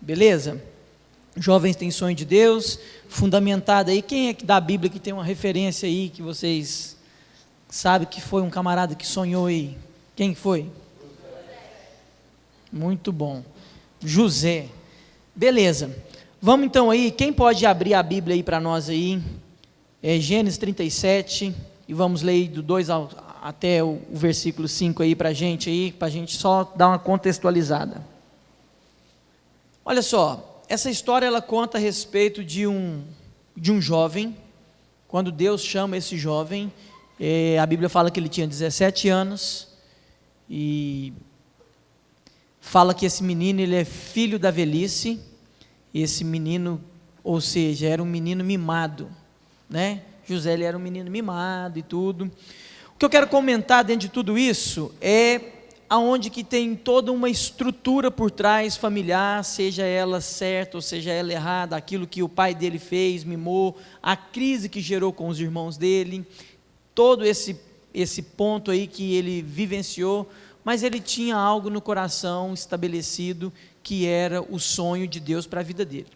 Beleza? Jovens têm sonho de Deus, fundamentado aí. Quem é que da Bíblia que tem uma referência aí que vocês sabem que foi um camarada que sonhou aí? Quem foi? Muito bom. José. Beleza. Vamos então aí, quem pode abrir a Bíblia aí para nós aí? Gênesis 37, e vamos ler aí do 2 até o versículo 5 aí para a gente só dar uma contextualizada. Olha só, essa história ela conta a respeito de um jovem. Quando Deus chama esse jovem, a Bíblia fala que ele tinha 17 anos, e fala que esse menino ele é filho da velhice. Esse menino, ou seja, era um menino mimado, né? José ele era um menino mimado e tudo. O que eu quero comentar dentro de tudo isso é aonde que tem toda uma estrutura por trás familiar, seja ela certa ou seja ela errada, aquilo que o pai dele fez, mimou, a crise que gerou com os irmãos dele, todo esse ponto aí que ele vivenciou, mas ele tinha algo no coração estabelecido, que era o sonho de Deus para a vida dele.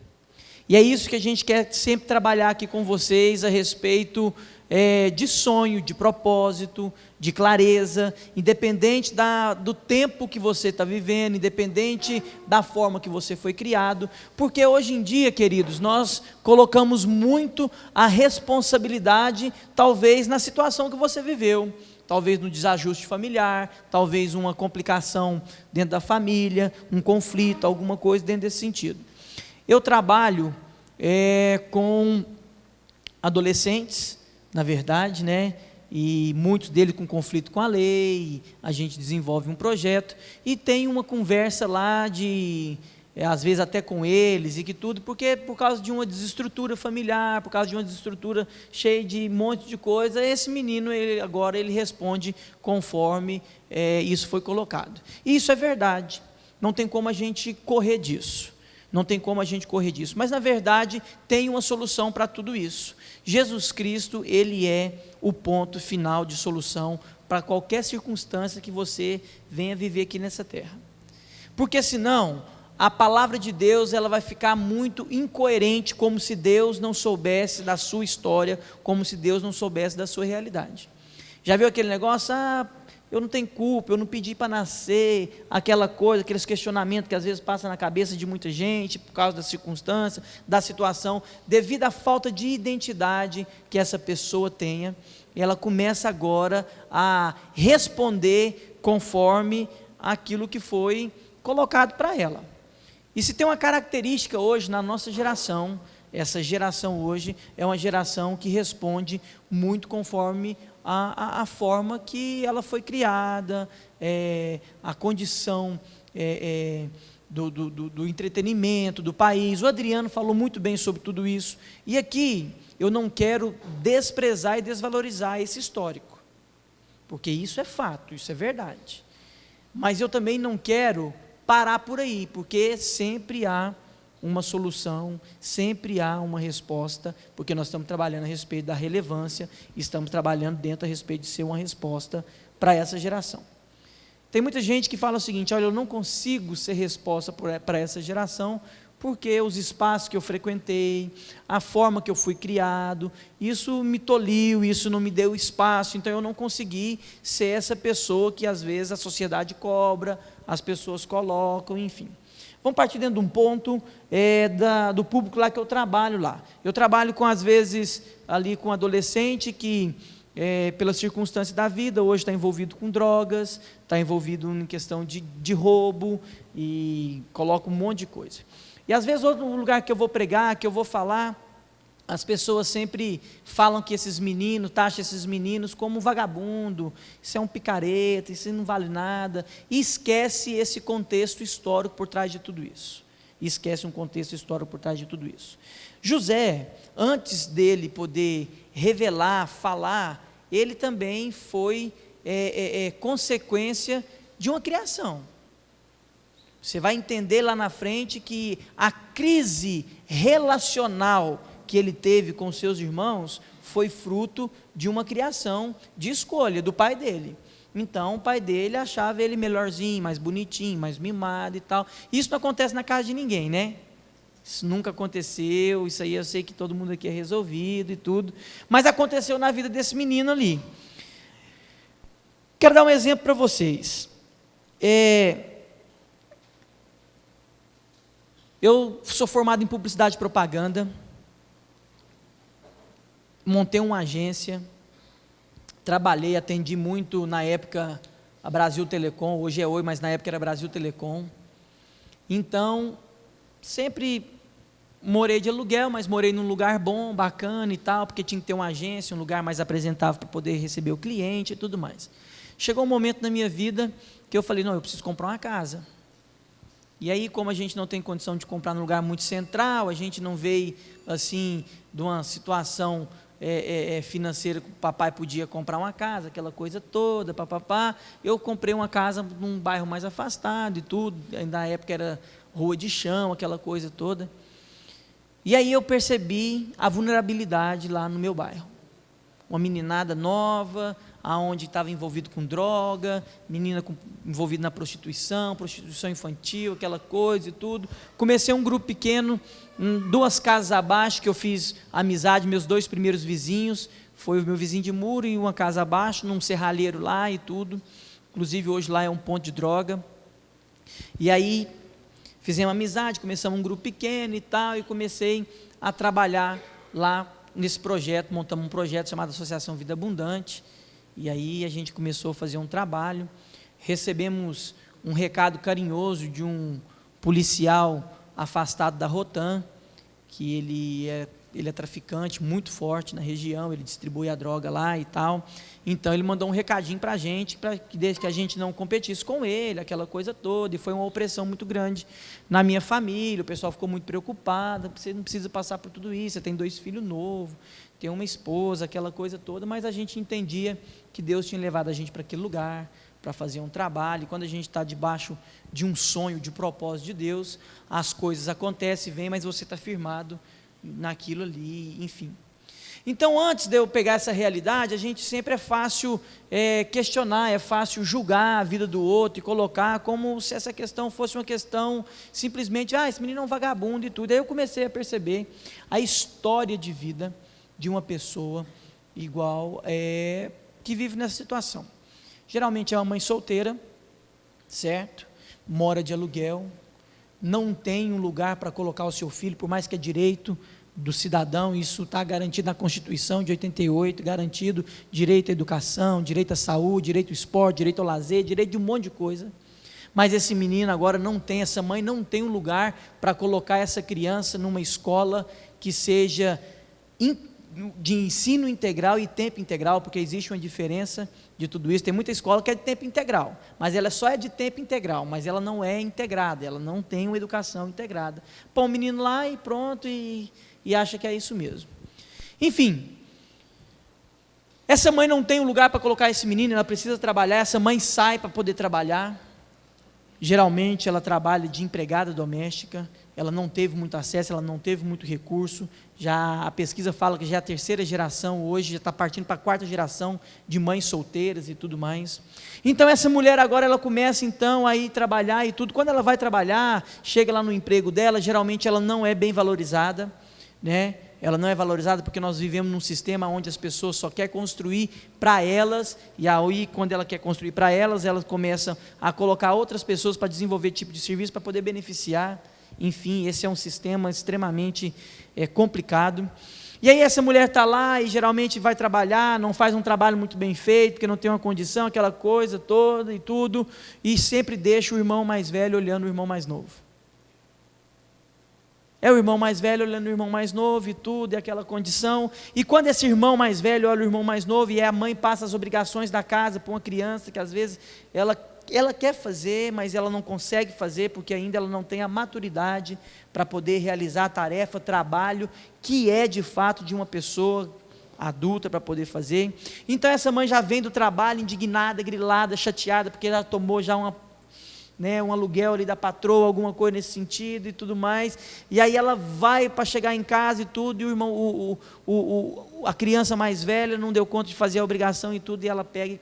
E é isso que a gente quer sempre trabalhar aqui com vocês, a respeito de sonho, de propósito, de clareza, independente do tempo que você está vivendo, independente da forma que você foi criado, porque hoje em dia, queridos, nós colocamos muito a responsabilidade, talvez na situação que você viveu, talvez no desajuste familiar, talvez uma complicação dentro da família, um conflito, alguma coisa dentro desse sentido. Eu trabalho com adolescentes, na verdade, né? E muitos deles com conflito com a lei. A gente desenvolve um projeto e tem uma conversa lá às vezes até com eles e que tudo, porque por causa de uma desestrutura familiar, por causa de uma desestrutura cheia de um monte de coisa, esse menino agora ele responde conforme isso foi colocado. E isso é verdade, não tem como a gente correr disso. Não tem como a gente correr disso, mas na verdade tem uma solução para tudo isso. Jesus Cristo, ele é o ponto final de solução para qualquer circunstância que você venha viver aqui nessa terra. Porque senão, a palavra de Deus ela vai ficar muito incoerente, como se Deus não soubesse da sua história, como se Deus não soubesse da sua realidade. Já viu aquele negócio? Eu não tenho culpa, eu não pedi para nascer, aquela coisa, aqueles questionamentos que às vezes passam na cabeça de muita gente, por causa da circunstância, da situação, devido à falta de identidade que essa pessoa tenha, ela começa agora a responder conforme aquilo que foi colocado para ela. E se tem uma característica hoje na nossa geração, essa geração hoje é uma geração que responde muito conforme a forma que ela foi criada, a condição do entretenimento, do país. O Adriano falou muito bem sobre tudo isso. E aqui eu não quero desprezar e desvalorizar esse histórico, porque isso é fato, isso é verdade. Mas eu também não quero parar por aí, porque sempre há uma solução, sempre há uma resposta, porque nós estamos trabalhando a respeito da relevância, estamos trabalhando dentro a respeito de ser uma resposta para essa geração. Tem muita gente que fala o seguinte: olha, eu não consigo ser resposta para essa geração, porque os espaços que eu frequentei, a forma que eu fui criado, isso me tolhiu, isso não me deu espaço, então eu não consegui ser essa pessoa que às vezes a sociedade cobra, as pessoas colocam, enfim. Vamos partir dentro de um ponto do público lá que eu trabalho lá. Eu trabalho às vezes ali com adolescente que, pela circunstância da vida, hoje está envolvido com drogas, está envolvido em questão de roubo e coloca um monte de coisa. E às vezes outro lugar que eu vou pregar, que eu vou falar, as pessoas sempre falam que esses meninos, taxam esses meninos como vagabundo, isso é um picareta, isso não vale nada, e esquece esse contexto histórico por trás de tudo isso. Esquece um contexto histórico por trás de tudo isso. José, antes dele poder revelar, falar, ele também foi consequência de uma criação. Você vai entender lá na frente que a crise relacional que ele teve com seus irmãos foi fruto de uma criação, de escolha do pai dele. Então o pai dele achava ele melhorzinho, mais bonitinho, mais mimado e tal. Isso não acontece na casa de ninguém, né? Isso nunca aconteceu, isso aí eu sei que todo mundo aqui é resolvido e tudo, mas aconteceu na vida desse menino ali. Quero dar um exemplo para vocês. Eu sou formado em publicidade e propaganda, montei uma agência, trabalhei, atendi muito na época a Brasil Telecom, hoje é Oi, mas na época era Brasil Telecom. Então, sempre morei de aluguel, mas morei num lugar bom, bacana e tal, porque tinha que ter uma agência, um lugar mais apresentável para poder receber o cliente e tudo mais. Chegou um momento na minha vida que eu falei, não, eu preciso comprar uma casa. E aí, como a gente não tem condição de comprar num lugar muito central, a gente não veio, assim, de uma situação financeira que o papai podia comprar uma casa, aquela coisa toda, papapá. Eu comprei uma casa num bairro mais afastado e tudo, na época era rua de chão, aquela coisa toda. E aí eu percebi a vulnerabilidade lá no meu bairro. Uma meninada nova, aonde estava envolvido com droga, menina envolvida na prostituição infantil, aquela coisa e tudo. Comecei um grupo pequeno, 2 casas abaixo, que eu fiz amizade, meus 2 primeiros vizinhos, foi o meu vizinho de muro e uma casa abaixo, num serralheiro lá e tudo. Inclusive hoje lá é um ponto de droga. E aí fizemos amizade, começamos um grupo pequeno e tal, e comecei a trabalhar lá nesse projeto, montamos um projeto chamado Associação Vida Abundante, e aí a gente começou a fazer um trabalho, recebemos um recado carinhoso de um policial afastado da Rotam, que ele é traficante muito forte na região, ele distribui a droga lá e tal. Então ele mandou um recadinho para a gente, para que a gente não competisse com ele, aquela coisa toda, e foi uma opressão muito grande na minha família. O pessoal ficou muito preocupado, você não precisa passar por tudo isso, você tem 2 filhos novos, tem uma esposa, aquela coisa toda, mas a gente entendia que Deus tinha levado a gente para aquele lugar, para fazer um trabalho, e quando a gente está debaixo de um sonho, de propósito de Deus, as coisas acontecem, vêm, mas você está firmado naquilo ali, enfim. Então, antes de eu pegar essa realidade, a gente sempre é fácil questionar, é fácil julgar a vida do outro e colocar como se essa questão fosse uma questão simplesmente, esse menino é um vagabundo e tudo. Aí eu comecei a perceber a história de vida de uma pessoa igual que vive nessa situação. Geralmente é uma mãe solteira, certo? Mora de aluguel, não tem um lugar para colocar o seu filho, por mais que é direito do cidadão, isso está garantido na Constituição de 88, garantido direito à educação, direito à saúde, direito ao esporte, direito ao lazer, direito de um monte de coisa, mas esse menino agora não tem, essa mãe não tem um lugar para colocar essa criança numa escola que seja de ensino integral e tempo integral, porque existe uma diferença de tudo isso. Tem muita escola que é de tempo integral, mas ela só é de tempo integral, mas ela não é integrada, ela não tem uma educação integrada. Põe o menino lá e pronto, e acha que é isso mesmo. Enfim, essa mãe não tem um lugar para colocar esse menino, ela precisa trabalhar, essa mãe sai para poder trabalhar, geralmente ela trabalha de empregada doméstica, ela não teve muito acesso, ela não teve muito recurso, já a pesquisa fala que já é a 3ª geração hoje, já está partindo para a 4ª geração de mães solteiras e tudo mais. Então essa mulher agora, ela começa então a ir trabalhar e tudo, quando ela vai trabalhar, chega lá no emprego dela, geralmente ela não é bem valorizada, né? Ela não é valorizada porque nós vivemos num sistema onde as pessoas só querem construir para elas, e aí quando ela quer construir para elas, ela começa a colocar outras pessoas para desenvolver tipo de serviço, para poder beneficiar. Enfim, esse é um sistema extremamente complicado. E aí essa mulher está lá e geralmente vai trabalhar, não faz um trabalho muito bem feito, porque não tem uma condição, aquela coisa toda e tudo, e sempre deixa o irmão mais velho olhando o irmão mais novo. É o irmão mais velho olhando o irmão mais novo e tudo, e aquela condição. E quando esse irmão mais velho olha o irmão mais novo, e a mãe passa as obrigações da casa para uma criança, que às vezes ela quer fazer, mas ela não consegue fazer, porque ainda ela não tem a maturidade para poder realizar a tarefa, trabalho, que é de fato de uma pessoa adulta para poder fazer. Então essa mãe já vem do trabalho indignada, grilada, chateada, porque ela tomou já um aluguel ali da patroa, alguma coisa nesse sentido e tudo mais, e aí ela vai para chegar em casa e tudo, e o irmão, a criança mais velha não deu conta de fazer a obrigação e tudo, e ela pega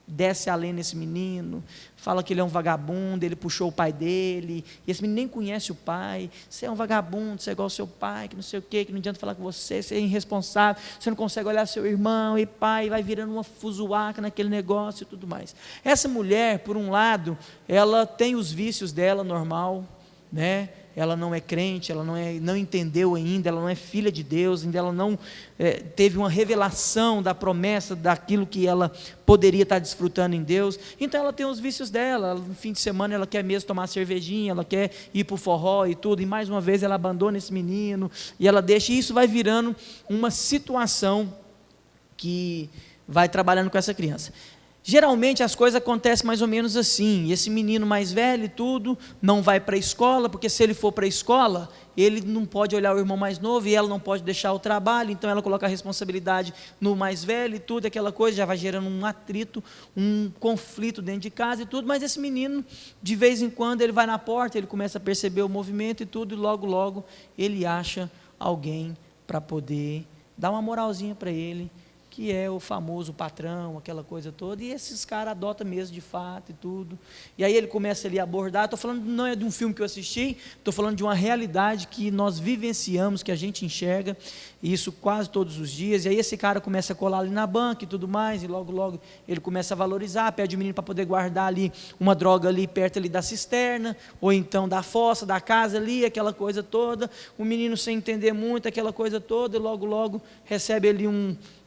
e desce além nesse menino, fala que ele é um vagabundo, ele puxou o pai dele, e esse menino nem conhece o pai, você é um vagabundo, você é igual ao seu pai, que não sei o quê, que não adianta falar com você é irresponsável, você não consegue olhar seu irmão, e pai, vai virando uma fuzuaca naquele negócio e tudo mais. Essa mulher, por um lado, ela tem os vícios dela, normal, né? Ela não é crente, ela não entendeu ainda, ela não é filha de Deus, ainda ela não teve uma revelação da promessa, daquilo que ela poderia estar desfrutando em Deus, então ela tem os vícios dela, no fim de semana ela quer mesmo tomar cervejinha, ela quer ir para o forró e tudo, e mais uma vez ela abandona esse menino, e ela deixa, e isso vai virando uma situação que vai trabalhando com essa criança. Geralmente as coisas acontecem mais ou menos assim, esse menino mais velho e tudo, não vai para a escola, porque se ele for para a escola, ele não pode olhar o irmão mais novo, e ela não pode deixar o trabalho, então ela coloca a responsabilidade no mais velho e tudo, aquela coisa, já vai gerando um atrito, um conflito dentro de casa e tudo, mas esse menino, de vez em quando, ele vai na porta, ele começa a perceber o movimento e tudo, e logo, logo, ele acha alguém para poder dar uma moralzinha para ele, que é o famoso patrão, aquela coisa toda, e esses caras adotam mesmo de fato e tudo, e aí ele começa ali a abordar, estou falando, não é de um filme que eu assisti, estou falando de uma realidade que nós vivenciamos, que a gente enxerga, isso quase todos os dias, e aí esse cara começa a colar ali na banca e tudo mais, e logo, logo ele começa a valorizar, pede o menino para poder guardar ali uma droga ali perto ali da cisterna, ou então da fossa, da casa ali, aquela coisa toda, o menino sem entender muito, aquela coisa toda, e logo, logo recebe ali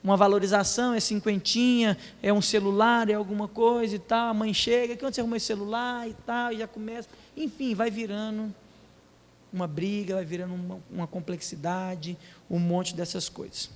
uma valorização, é cinquentinha, é um celular, é alguma coisa e tal, a mãe chega, que onde você arrumou esse celular e tal, e já começa, enfim, vai virando uma briga, vai virando uma complexidade, um monte dessas coisas.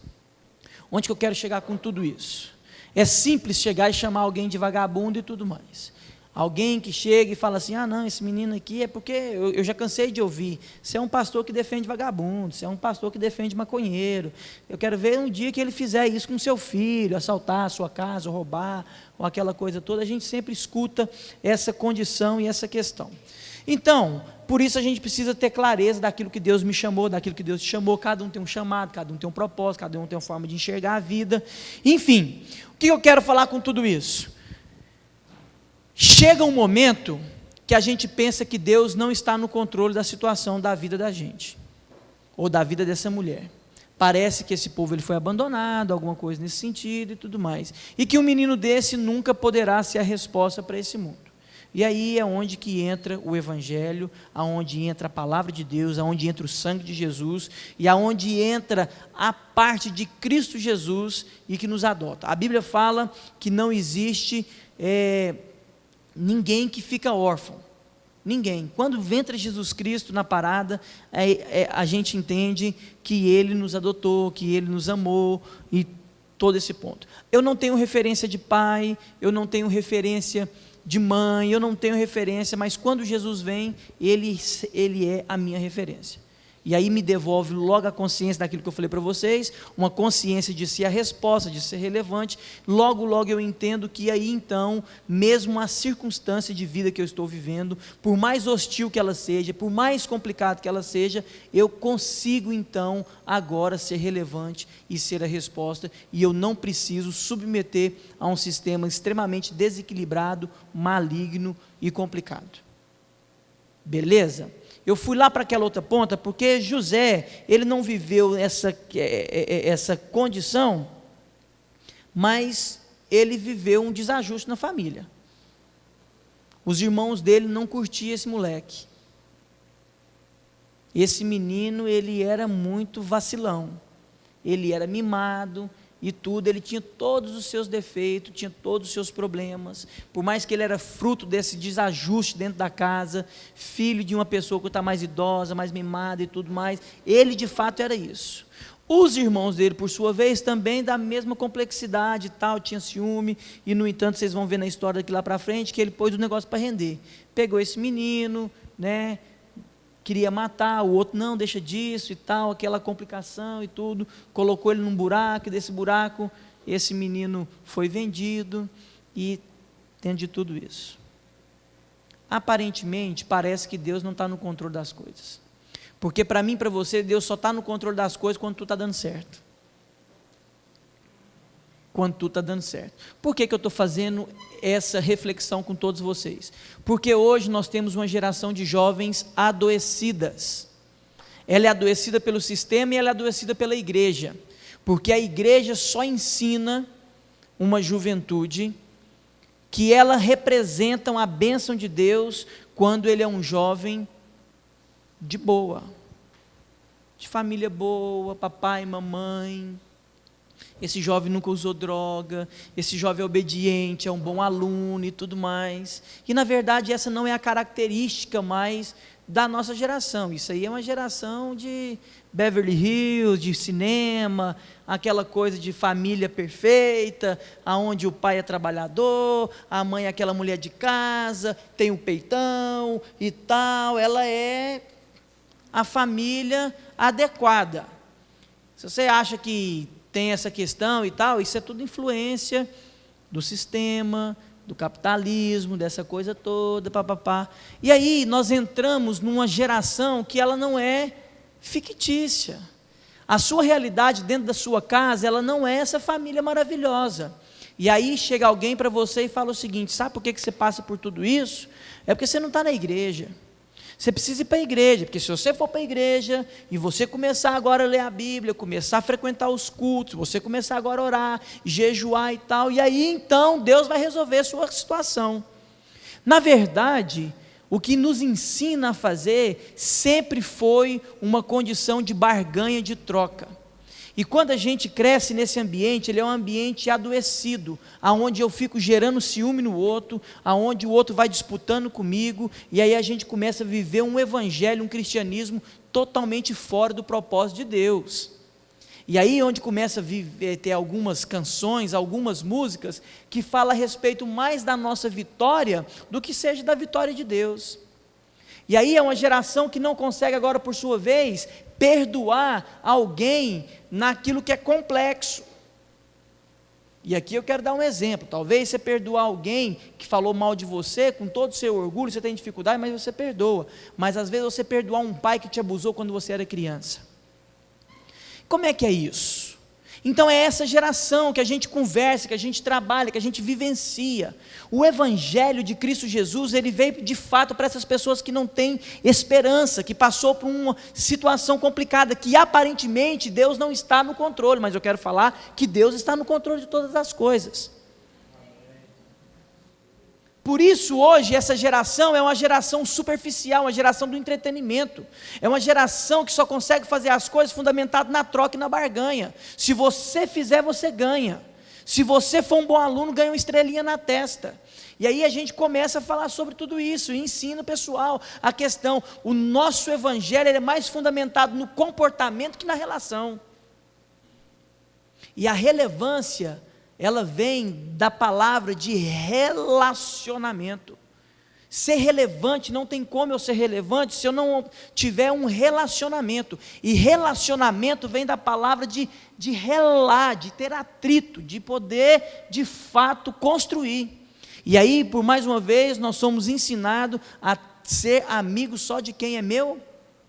Onde que eu quero chegar com tudo isso? É simples chegar e chamar alguém de vagabundo e tudo mais. Alguém que chega e fala assim, ah não, esse menino aqui é porque, eu já cansei de ouvir, você é um pastor que defende vagabundo, você é um pastor que defende maconheiro, eu quero ver um dia que ele fizer isso com seu filho, assaltar a sua casa, ou roubar, ou aquela coisa toda, a gente sempre escuta essa condição e essa questão. Então, por isso a gente precisa ter clareza daquilo que Deus me chamou, daquilo que Deus te chamou, cada um tem um chamado, cada um tem um propósito, cada um tem uma forma de enxergar a vida, enfim, o que eu quero falar com tudo isso? Chega um momento que a gente pensa que Deus não está no controle da situação da vida da gente, ou da vida dessa mulher. Parece que esse povo ele foi abandonado, alguma coisa nesse sentido e tudo mais. E que um menino desse nunca poderá ser a resposta para esse mundo. E aí é onde que entra o Evangelho, aonde entra a palavra de Deus, aonde entra o sangue de Jesus, e aonde entra a parte de Cristo Jesus e que nos adota. A Bíblia fala que não existe ninguém que fica órfão, ninguém. Quando entra Jesus Cristo na parada, a gente entende que Ele nos adotou, que Ele nos amou, e todo esse ponto. Eu não tenho referência de pai, eu não tenho referência de mãe, eu não tenho referência, mas quando Jesus vem, Ele é a minha referência. E aí me devolve logo a consciência daquilo que eu falei para vocês, uma consciência de ser a resposta, de ser relevante, logo, logo eu entendo que aí então, mesmo a circunstância de vida que eu estou vivendo, por mais hostil que ela seja, por mais complicado que ela seja, eu consigo então agora ser relevante e ser a resposta, e eu não preciso submeter a um sistema extremamente desequilibrado, maligno e complicado. Beleza? Eu fui lá para aquela outra ponta, porque José, ele não viveu essa condição, mas ele viveu um desajuste na família. Os irmãos dele não curtiam esse moleque. Esse menino, ele era muito vacilão, ele era mimado, e tudo, ele tinha todos os seus defeitos, tinha todos os seus problemas, por mais que ele era fruto desse desajuste dentro da casa, filho de uma pessoa que está mais idosa, mais mimada e tudo mais, ele de fato era isso. Os irmãos dele, por sua vez, também da mesma complexidade e tal, tinha ciúme, e no entanto, vocês vão ver na história daqui lá para frente, que ele pôs o negócio para render, pegou esse menino, né, queria matar, o outro não, deixa disso e tal, aquela complicação e tudo, colocou ele num buraco, e desse buraco, esse menino foi vendido, e dentro de tudo isso. Aparentemente, parece que Deus não está no controle das coisas, porque para mim e para você, Deus só está no controle das coisas quando tudo está dando certo. quando tudo está dando certo. Por que eu estou fazendo essa reflexão com todos vocês? Porque hoje nós temos uma geração de jovens adoecidas. Ela é adoecida pelo sistema e ela é adoecida pela igreja, porque a igreja só ensina uma juventude que ela representa a bênção de Deus quando ele é um jovem de boa, de família boa, papai, mamãe. Esse jovem nunca usou droga, esse jovem é obediente, é um bom aluno e tudo mais. E na verdade essa não é a característica mais da nossa geração. Isso aí é uma geração de Beverly Hills, de cinema, aquela coisa de família perfeita, aonde o pai é trabalhador, a mãe é aquela mulher de casa, tem um peitão e tal. Ela é a família adequada. Se você acha que tem essa questão e tal, isso é tudo influência do sistema, do capitalismo, dessa coisa toda, papapá. E aí nós entramos numa geração que ela não é fictícia. A sua realidade dentro da sua casa, ela não é essa família maravilhosa. E aí chega alguém para você e fala o seguinte: sabe por que você passa por tudo isso? É porque você não está na igreja. Você precisa ir para a igreja, porque se você for para a igreja e você começar agora a ler a Bíblia, começar a frequentar os cultos, você começar agora a orar, jejuar e tal, e aí então Deus vai resolver a sua situação. Na verdade, o que nos ensina a fazer sempre foi uma condição de barganha, de troca. E quando a gente cresce nesse ambiente, ele é um ambiente adoecido, aonde eu fico gerando ciúme no outro, aonde o outro vai disputando comigo, e aí a gente começa a viver um evangelho, um cristianismo totalmente fora do propósito de Deus. E aí onde começa a ter algumas canções, algumas músicas, que falam a respeito mais da nossa vitória, do que seja da vitória de Deus. E aí é uma geração que não consegue agora, por sua vez, perdoar alguém naquilo que é complexo. E aqui eu quero dar um exemplo. Talvez você perdoar alguém que falou mal de você, com todo o seu orgulho, você tem dificuldade, mas você perdoa. Mas às vezes você perdoar um pai que te abusou quando você era criança. Como é que é isso? Então é essa geração que a gente conversa, que a gente trabalha, que a gente vivencia. O Evangelho de Cristo Jesus, ele veio de fato para essas pessoas que não têm esperança, que passou por uma situação complicada, que aparentemente Deus não está no controle, mas eu quero falar que Deus está no controle de todas as coisas. Por isso hoje essa geração é uma geração superficial, uma geração do entretenimento, é uma geração que só consegue fazer as coisas fundamentado na troca e na barganha. Se você fizer, você ganha. Se você for um bom aluno, ganha uma estrelinha na testa. E aí a gente começa a falar sobre tudo isso, e ensina o pessoal a questão. O nosso evangelho ele é mais fundamentado no comportamento que na relação. E a relevância, ela vem da palavra de relacionamento. Ser relevante, não tem como eu ser relevante se eu não tiver um relacionamento. E relacionamento vem da palavra de relar, de ter atrito, de poder de fato construir. E aí, por mais uma vez, nós somos ensinados a ser amigo só de quem é meu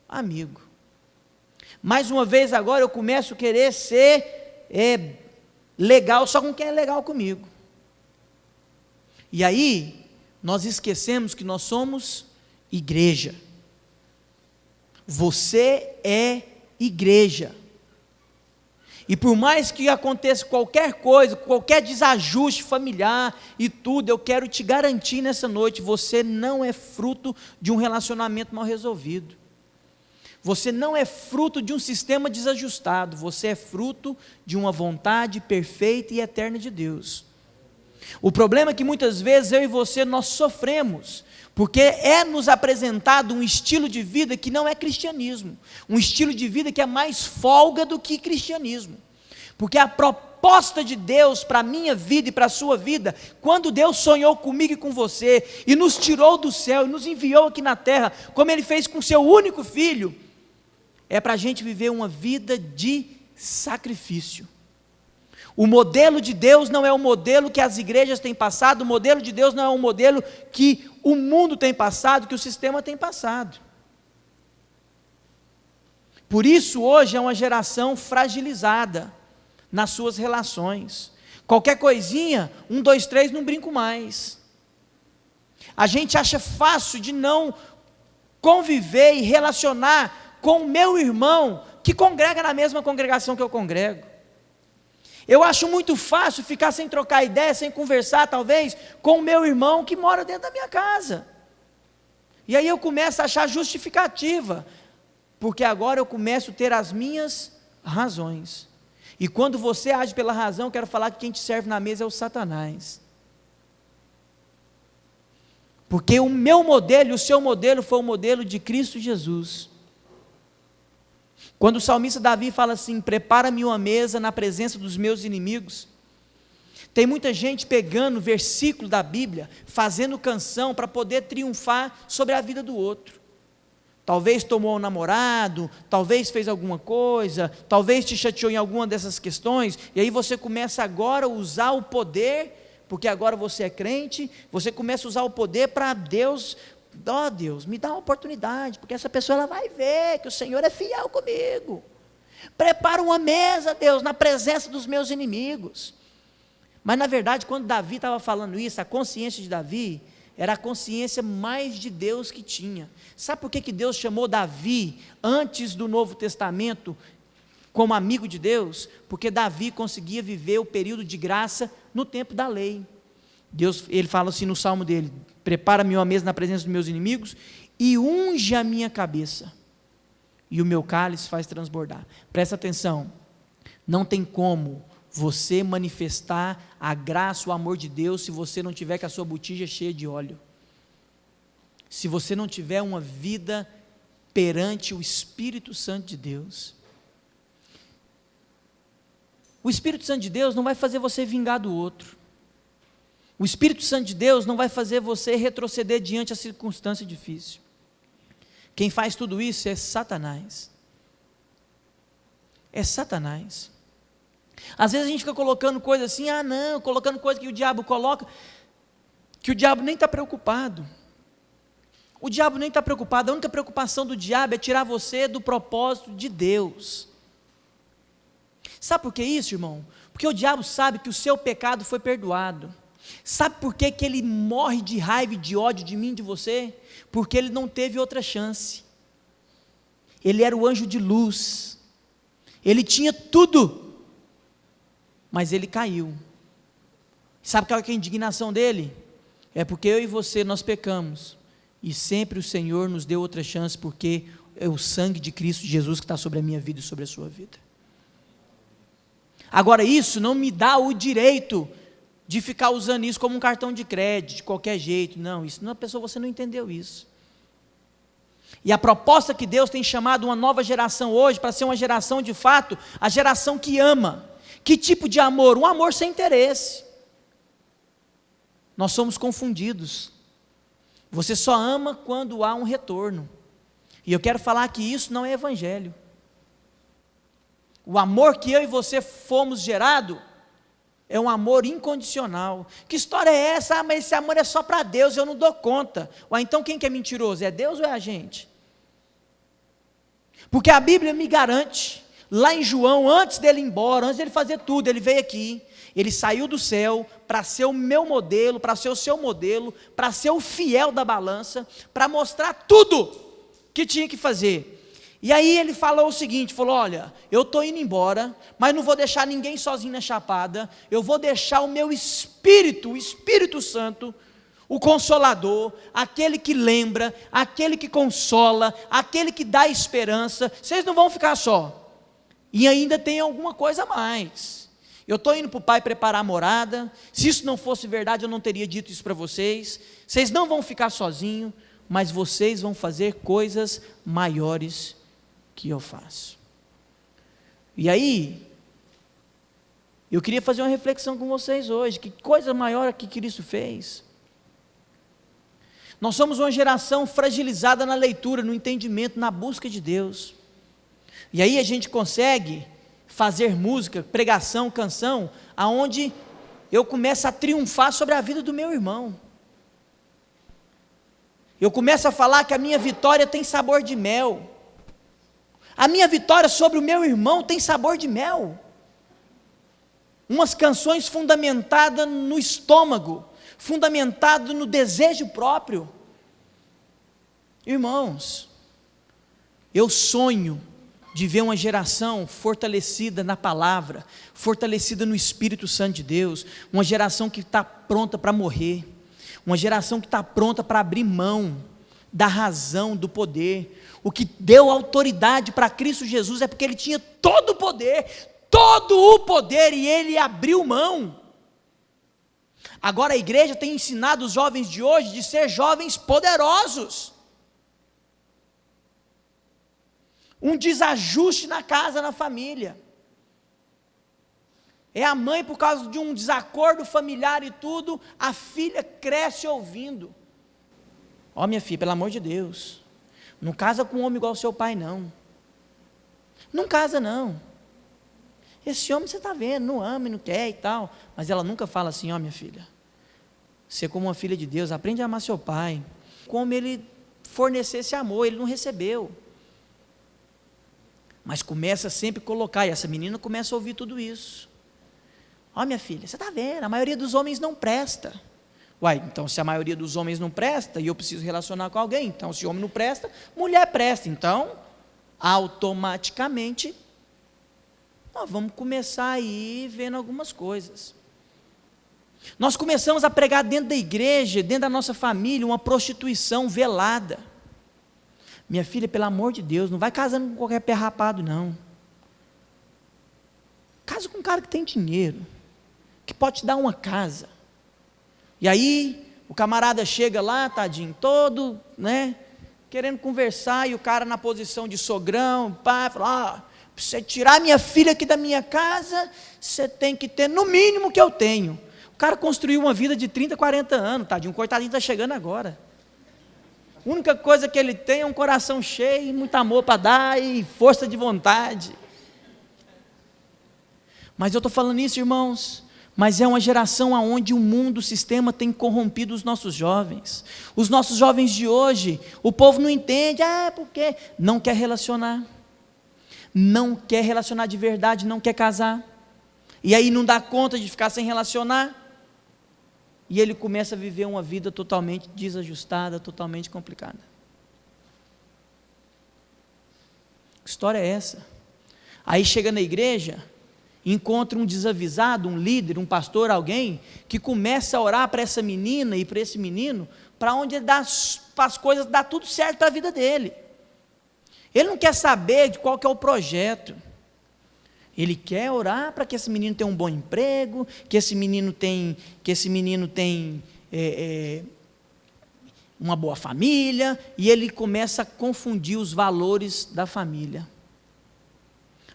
amigo. Mais uma vez agora eu começo a querer ser legal só com quem é legal comigo. E aí nós esquecemos que nós somos igreja. Você é igreja. E por mais que aconteça qualquer coisa, qualquer desajuste familiar e tudo, eu quero te garantir nessa noite, você não é fruto de um relacionamento mal resolvido. Você não é fruto de um sistema desajustado, você é fruto de uma vontade perfeita e eterna de Deus. O problema é que muitas vezes eu e você nós sofremos, porque é nos apresentado um estilo de vida que não é cristianismo, um estilo de vida que é mais folga do que cristianismo, porque a proposta de Deus para a minha vida e para a sua vida, quando Deus sonhou comigo e com você, e nos tirou do céu, e nos enviou aqui na terra, como Ele fez com o seu único filho, é para a gente viver uma vida de sacrifício. O modelo de Deus não é o modelo que as igrejas têm passado, o modelo de Deus não é o modelo que o mundo tem passado, que o sistema tem passado. Por isso hoje é uma geração fragilizada nas suas relações. Qualquer coisinha, 1, 2, 3, não brinco mais. A gente acha fácil de não conviver e relacionar com o meu irmão que congrega na mesma congregação que eu congrego. Eu acho muito fácil ficar sem trocar ideia, sem conversar talvez com o meu irmão que mora dentro da minha casa. E aí eu começo a achar justificativa, porque agora eu começo a ter as minhas razões. E quando você age pela razão, eu quero falar que quem te serve na mesa é o Satanás. Porque o meu modelo e o seu modelo foi o modelo de Cristo Jesus. Quando o salmista Davi fala assim: prepara-me uma mesa na presença dos meus inimigos. Tem muita gente pegando versículo da Bíblia, fazendo canção para poder triunfar sobre a vida do outro. Talvez tomou um namorado, talvez fez alguma coisa, talvez te chateou em alguma dessas questões, e aí você começa agora a usar o poder, porque agora você é crente, você começa a usar o poder para Deus. Ó Deus, me dá uma oportunidade, porque essa pessoa ela vai ver que o Senhor é fiel comigo. Prepara uma mesa, Deus, na presença dos meus inimigos. Mas na verdade, quando Davi estava falando isso, a consciência de Davi era a consciência mais de Deus que tinha. Sabe por que Deus chamou Davi, antes do Novo Testamento, como amigo de Deus? Porque Davi conseguia viver o período de graça no tempo da lei. Deus, ele fala assim no salmo dele: prepara-me uma mesa na presença dos meus inimigos, e unge a minha cabeça, e o meu cálice faz transbordar. Presta atenção, não tem como você manifestar a graça, o amor de Deus, se você não tiver com a sua botija cheia de óleo, se você não tiver uma vida perante o Espírito Santo de Deus. O Espírito Santo de Deus não vai fazer você vingar do outro. O Espírito Santo de Deus não vai fazer você retroceder diante da circunstância difícil. Quem faz tudo isso é Satanás. É Satanás. Às vezes a gente fica colocando coisa assim, colocando coisa que o diabo coloca, que o diabo nem está preocupado. O diabo nem está preocupado, a única preocupação do diabo é tirar você do propósito de Deus. Sabe por que isso, irmão? Porque o diabo sabe que o seu pecado foi perdoado. Sabe por que ele morre de raiva e de ódio de mim e de você? Porque ele não teve outra chance. Ele era o anjo de luz, ele tinha tudo, mas ele caiu. Sabe qual é a indignação dele? É porque eu e você, nós pecamos, e sempre o Senhor nos deu outra chance, porque é o sangue de Cristo Jesus que está sobre a minha vida e sobre a sua vida. Agora isso não me dá o direito de ficar usando isso como um cartão de crédito, de qualquer jeito. Não, isso não, a pessoa, você não entendeu isso. E a proposta que Deus tem chamado uma nova geração hoje, para ser uma geração de fato, a geração que ama. Que tipo de amor? Um amor sem interesse. Nós somos confundidos. Você só ama quando há um retorno. E eu quero falar que isso não é evangelho. O amor que eu e você fomos gerados é um amor incondicional. Que história é essa? Mas esse amor é só para Deus, eu não dou conta. Ou então quem que é mentiroso? É Deus ou é a gente? Porque a Bíblia me garante, lá em João, antes dele ir embora, antes dele fazer tudo, ele veio aqui, ele saiu do céu para ser o meu modelo, para ser o seu modelo, para ser o fiel da balança, para mostrar tudo que tinha que fazer. E aí ele falou o seguinte, falou: olha, eu estou indo embora, mas não vou deixar ninguém sozinho na chapada, eu vou deixar o meu Espírito, o Espírito Santo, o Consolador, aquele que lembra, aquele que consola, aquele que dá esperança. Vocês não vão ficar só, e ainda tem alguma coisa a mais. Eu estou indo para o Pai preparar a morada. Se isso não fosse verdade, eu não teria dito isso para vocês. Vocês não vão ficar sozinhos, mas vocês vão fazer coisas maiores que eu faço. E aí, eu queria fazer uma reflexão com vocês hoje. Que coisa maior que Cristo fez. Nós somos uma geração fragilizada na leitura, no entendimento, na busca de Deus. E aí a gente consegue fazer música, pregação, canção, aonde eu começo a triunfar sobre a vida do meu irmão. Eu começo a falar que a minha vitória tem sabor de mel. A minha vitória sobre o meu irmão tem sabor de mel. umas canções fundamentadas no estômago, fundamentado no desejo próprio. Irmãos, eu sonho de ver uma geração fortalecida na palavra, fortalecida no Espírito Santo de Deus, uma geração que está pronta para morrer, uma geração que está pronta para abrir mão da razão, do poder. O que deu autoridade para Cristo Jesus é porque Ele tinha todo o poder, e Ele abriu mão. Agora a igreja tem ensinado os jovens de hoje de ser jovens poderosos. Um desajuste na casa, na família. É a mãe, por causa de um desacordo familiar e tudo, a filha cresce ouvindo. Ó, minha filha, pelo amor de Deus, não casa com um homem igual ao seu pai, não. Não casa, não. Esse homem você está vendo, não ama, não quer e tal. Mas ela nunca fala assim: ó, minha filha, você como uma filha de Deus, aprende a amar seu pai. Como ele fornecer esse amor, ele não recebeu. Mas começa sempre a colocar, e essa menina começa a ouvir tudo isso. Ó, minha filha, você está vendo, a maioria dos homens não presta. Uai, então se a maioria dos homens não presta, e eu preciso relacionar com alguém, então se homem não presta, mulher presta. Então, automaticamente, nós vamos começar aí vendo algumas coisas. Nós começamos a pregar dentro da igreja, dentro da nossa família, uma prostituição velada. Minha filha, pelo amor de Deus, não vai casando com qualquer pé rapado, não. Casa com um cara que tem dinheiro, que pode te dar uma casa. E aí, o camarada chega lá, tadinho, todo, né, querendo conversar, e o cara na posição de sogrão, pá, fala: para você tirar minha filha aqui da minha casa, você tem que ter no mínimo o que eu tenho. O cara construiu uma vida de 30, 40 anos, tadinho, coitadinho está chegando agora. A única coisa que ele tem é um coração cheio, muito amor para dar e força de vontade. Mas eu estou falando isso, irmãos, mas é uma geração onde o mundo, o sistema tem corrompido os nossos jovens. Os nossos jovens de hoje, o povo não entende, porque não quer relacionar. Não quer relacionar de verdade, não quer casar. E aí não dá conta de ficar sem relacionar. E ele começa a viver uma vida totalmente desajustada, totalmente complicada. Que história é essa? Aí chega na igreja, encontra um desavisado, um líder, um pastor, alguém, que começa a orar para essa menina e para esse menino, para onde ele dá as coisas, dá tudo certo para a vida dele. Ele não quer saber de qual que é o projeto. Ele quer orar para que esse menino tenha um bom emprego, que esse menino tenha uma boa família, e ele começa a confundir os valores da família.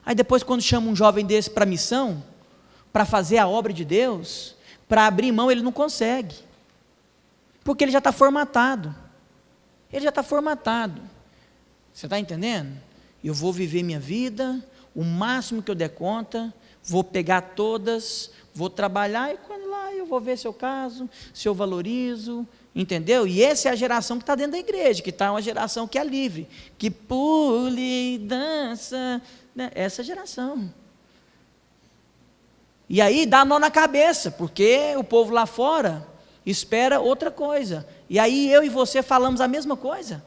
Aí depois, quando chama um jovem desse para a missão, para fazer a obra de Deus, para abrir mão, ele não consegue, porque ele já está formatado. Ele já está formatado. Você está entendendo? Eu vou viver minha vida, o máximo que eu der conta, vou pegar todas, vou trabalhar, e quando lá eu vou ver se eu caso, se eu valorizo, entendeu? E essa é a geração que está dentro da igreja, que está uma geração que é livre, que pule, dança, né? Essa geração. E aí dá nó na cabeça, porque o povo lá fora espera outra coisa, e aí eu e você falamos a mesma coisa.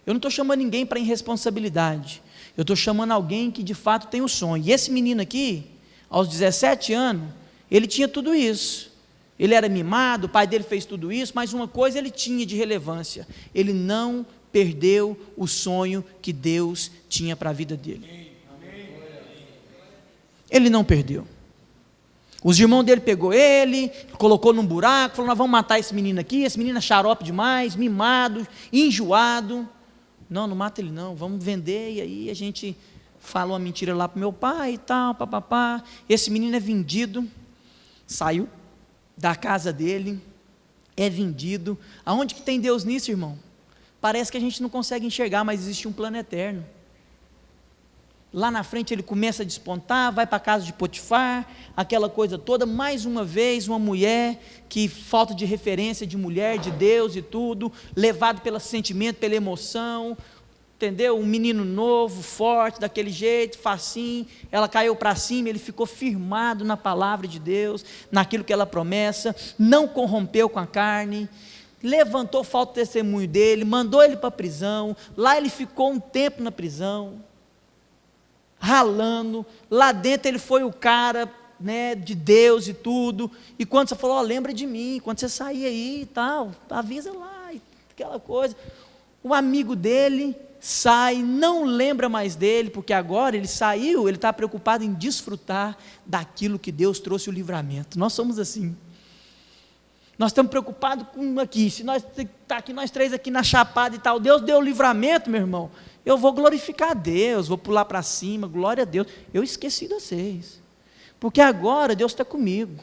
Eu não estou chamando ninguém para irresponsabilidade, eu estou chamando alguém que de fato tem um sonho. E esse menino aqui, aos 17 anos, ele tinha tudo isso. Ele era mimado, o pai dele fez tudo isso, mas uma coisa ele tinha de relevância: ele não perdeu o sonho que Deus tinha para a vida dele. Ele não perdeu. Os irmãos dele pegou ele, colocou num buraco, falou: nós vamos matar esse menino aqui, esse menino é xarope demais, mimado, enjoado. Não mata ele não, vamos vender. E aí a gente fala uma mentira lá para o meu pai e tal, papapá. Esse menino é vendido, saiu da casa dele, é vendido. Aonde que tem Deus nisso, irmão? Parece que a gente não consegue enxergar, mas existe um plano eterno. Lá na frente ele começa a despontar, vai para a casa de Potifar, aquela coisa toda. Mais uma vez uma mulher que falta de referência de mulher, de Deus e tudo, levado pelo sentimento, pela emoção, entendeu? Um menino novo, forte, daquele jeito, facinho, ela caiu para cima, ele ficou firmado na palavra de Deus, naquilo que ela promessa, não corrompeu com a carne, levantou falta de testemunho dele, mandou ele para a prisão, lá ele ficou um tempo na prisão, ralando, lá dentro ele foi o cara, né, de Deus e tudo, e quando você falou, lembra de mim, quando você sair aí e tal, avisa lá, aquela coisa, o amigo dele sai, não lembra mais dele, porque agora ele saiu, ele está preocupado em desfrutar daquilo que Deus trouxe o livramento. Nós somos assim, nós estamos preocupados com aqui, se nós está aqui, nós três aqui na chapada e tal, Deus deu o livramento, meu irmão, eu vou glorificar a Deus, vou pular para cima, glória a Deus, eu esqueci de vocês, porque agora Deus está comigo,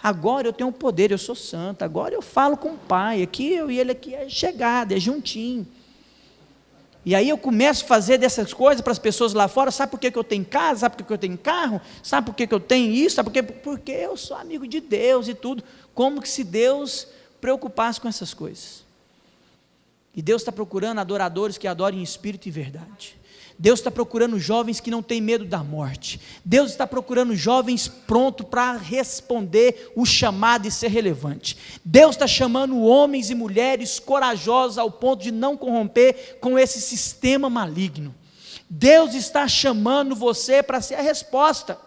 agora eu tenho poder, eu sou santo, agora eu falo com o Pai, aqui eu e ele aqui é chegado, é juntinho, e aí eu começo a fazer dessas coisas para as pessoas lá fora, sabe por que eu tenho casa, sabe por que eu tenho carro, sabe por que eu tenho isso, sabe por quê? Porque eu sou amigo de Deus e tudo, como que se Deus preocupasse com essas coisas, e Deus está procurando adoradores que adorem em espírito e verdade, Deus está procurando jovens que não têm medo da morte, Deus está procurando jovens prontos para responder o chamado e ser relevante, Deus está chamando homens e mulheres corajosos ao ponto de não corromper com esse sistema maligno, Deus está chamando você para ser a resposta,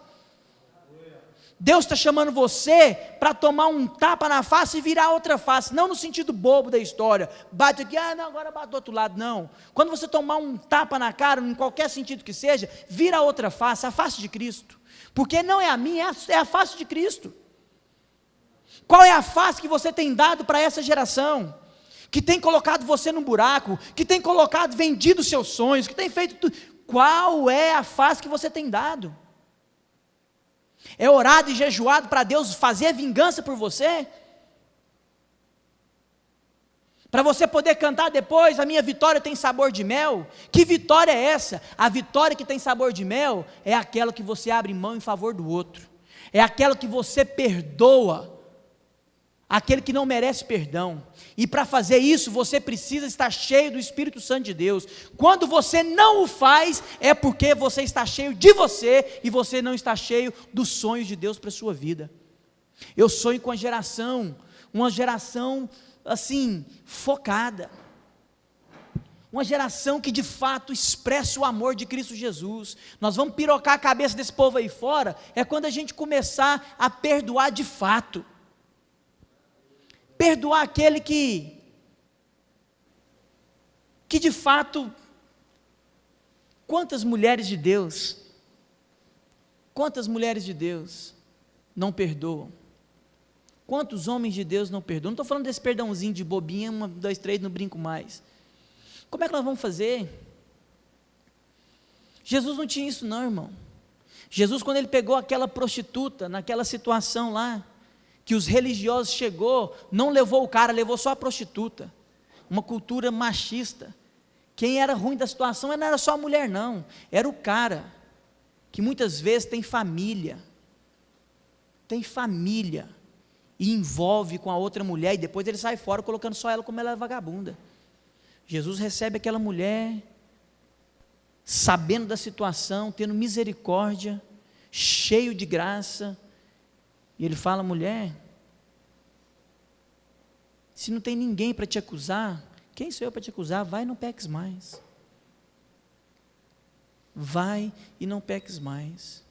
Deus está chamando você para tomar um tapa na face e virar outra face, não no sentido bobo da história, bate aqui, não, agora bate do outro lado, não, quando você tomar um tapa na cara, em qualquer sentido que seja, vira outra face, a face de Cristo, porque não é a minha, é a face de Cristo. Qual é a face que você tem dado para essa geração, que tem colocado você num buraco, que tem colocado, vendido seus sonhos, que tem feito tudo, qual é a face que você tem dado? É orado e jejuado para Deus fazer vingança por você? Para você poder cantar depois, a minha vitória tem sabor de mel? Que vitória é essa? A vitória que tem sabor de mel é aquela que você abre mão em favor do outro, é aquela que você perdoa aquele que não merece perdão, e para fazer isso você precisa estar cheio do Espírito Santo de Deus. Quando você não o faz, é porque você está cheio de você, e você não está cheio dos sonhos de Deus para a sua vida. Eu sonho com uma geração assim, focada, uma geração que de fato expressa o amor de Cristo Jesus. Nós vamos pirocar a cabeça desse povo aí fora, é quando a gente começar a perdoar de fato, perdoar aquele que de fato, quantas mulheres de Deus não perdoam, quantos homens de Deus não perdoam, não estou falando desse perdãozinho de bobinha, 1, 2, 3, não brinco mais, como é que nós vamos fazer? Jesus não tinha isso não, irmão. Jesus, quando ele pegou aquela prostituta, naquela situação lá, que os religiosos chegou, não levou o cara, levou só a prostituta, uma cultura machista. Quem era ruim da situação não era só a mulher não, era o cara, que muitas vezes tem família, e envolve com a outra mulher, e depois ele sai fora, colocando só ela como ela é vagabunda. Jesus recebe aquela mulher, sabendo da situação, tendo misericórdia, cheio de graça, e ele fala: mulher, se não tem ninguém para te acusar, quem sou eu para te acusar? Vai e não peques mais. Vai e não peques mais.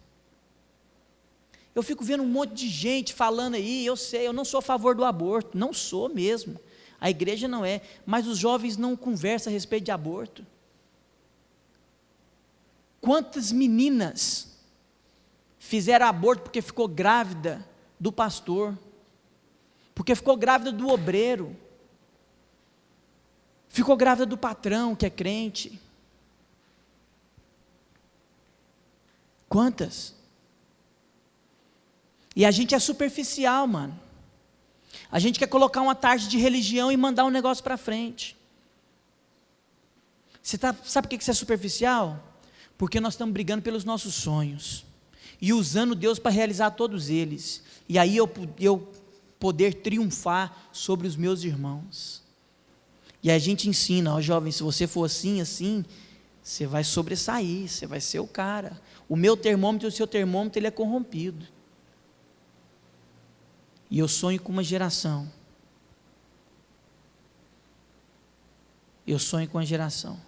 Eu fico vendo um monte de gente falando aí, eu sei, eu não sou a favor do aborto, não sou mesmo, a igreja não é, mas os jovens não conversam a respeito de aborto. Quantas meninas fizeram aborto porque ficou grávida do pastor, porque ficou grávida do obreiro, ficou grávida do patrão que é crente? Quantas? E a gente é superficial, mano. A gente quer colocar uma tarde de religião e mandar um negócio para frente. Sabe por que você é superficial? Porque nós estamos brigando pelos nossos sonhos e usando Deus para realizar todos eles, e aí eu poder triunfar sobre os meus irmãos. E a gente ensina, ó jovem, se você for assim, você vai sobressair, você vai ser o cara. O meu termômetro e o seu termômetro, ele é corrompido. E eu sonho com uma geração. Eu sonho com uma geração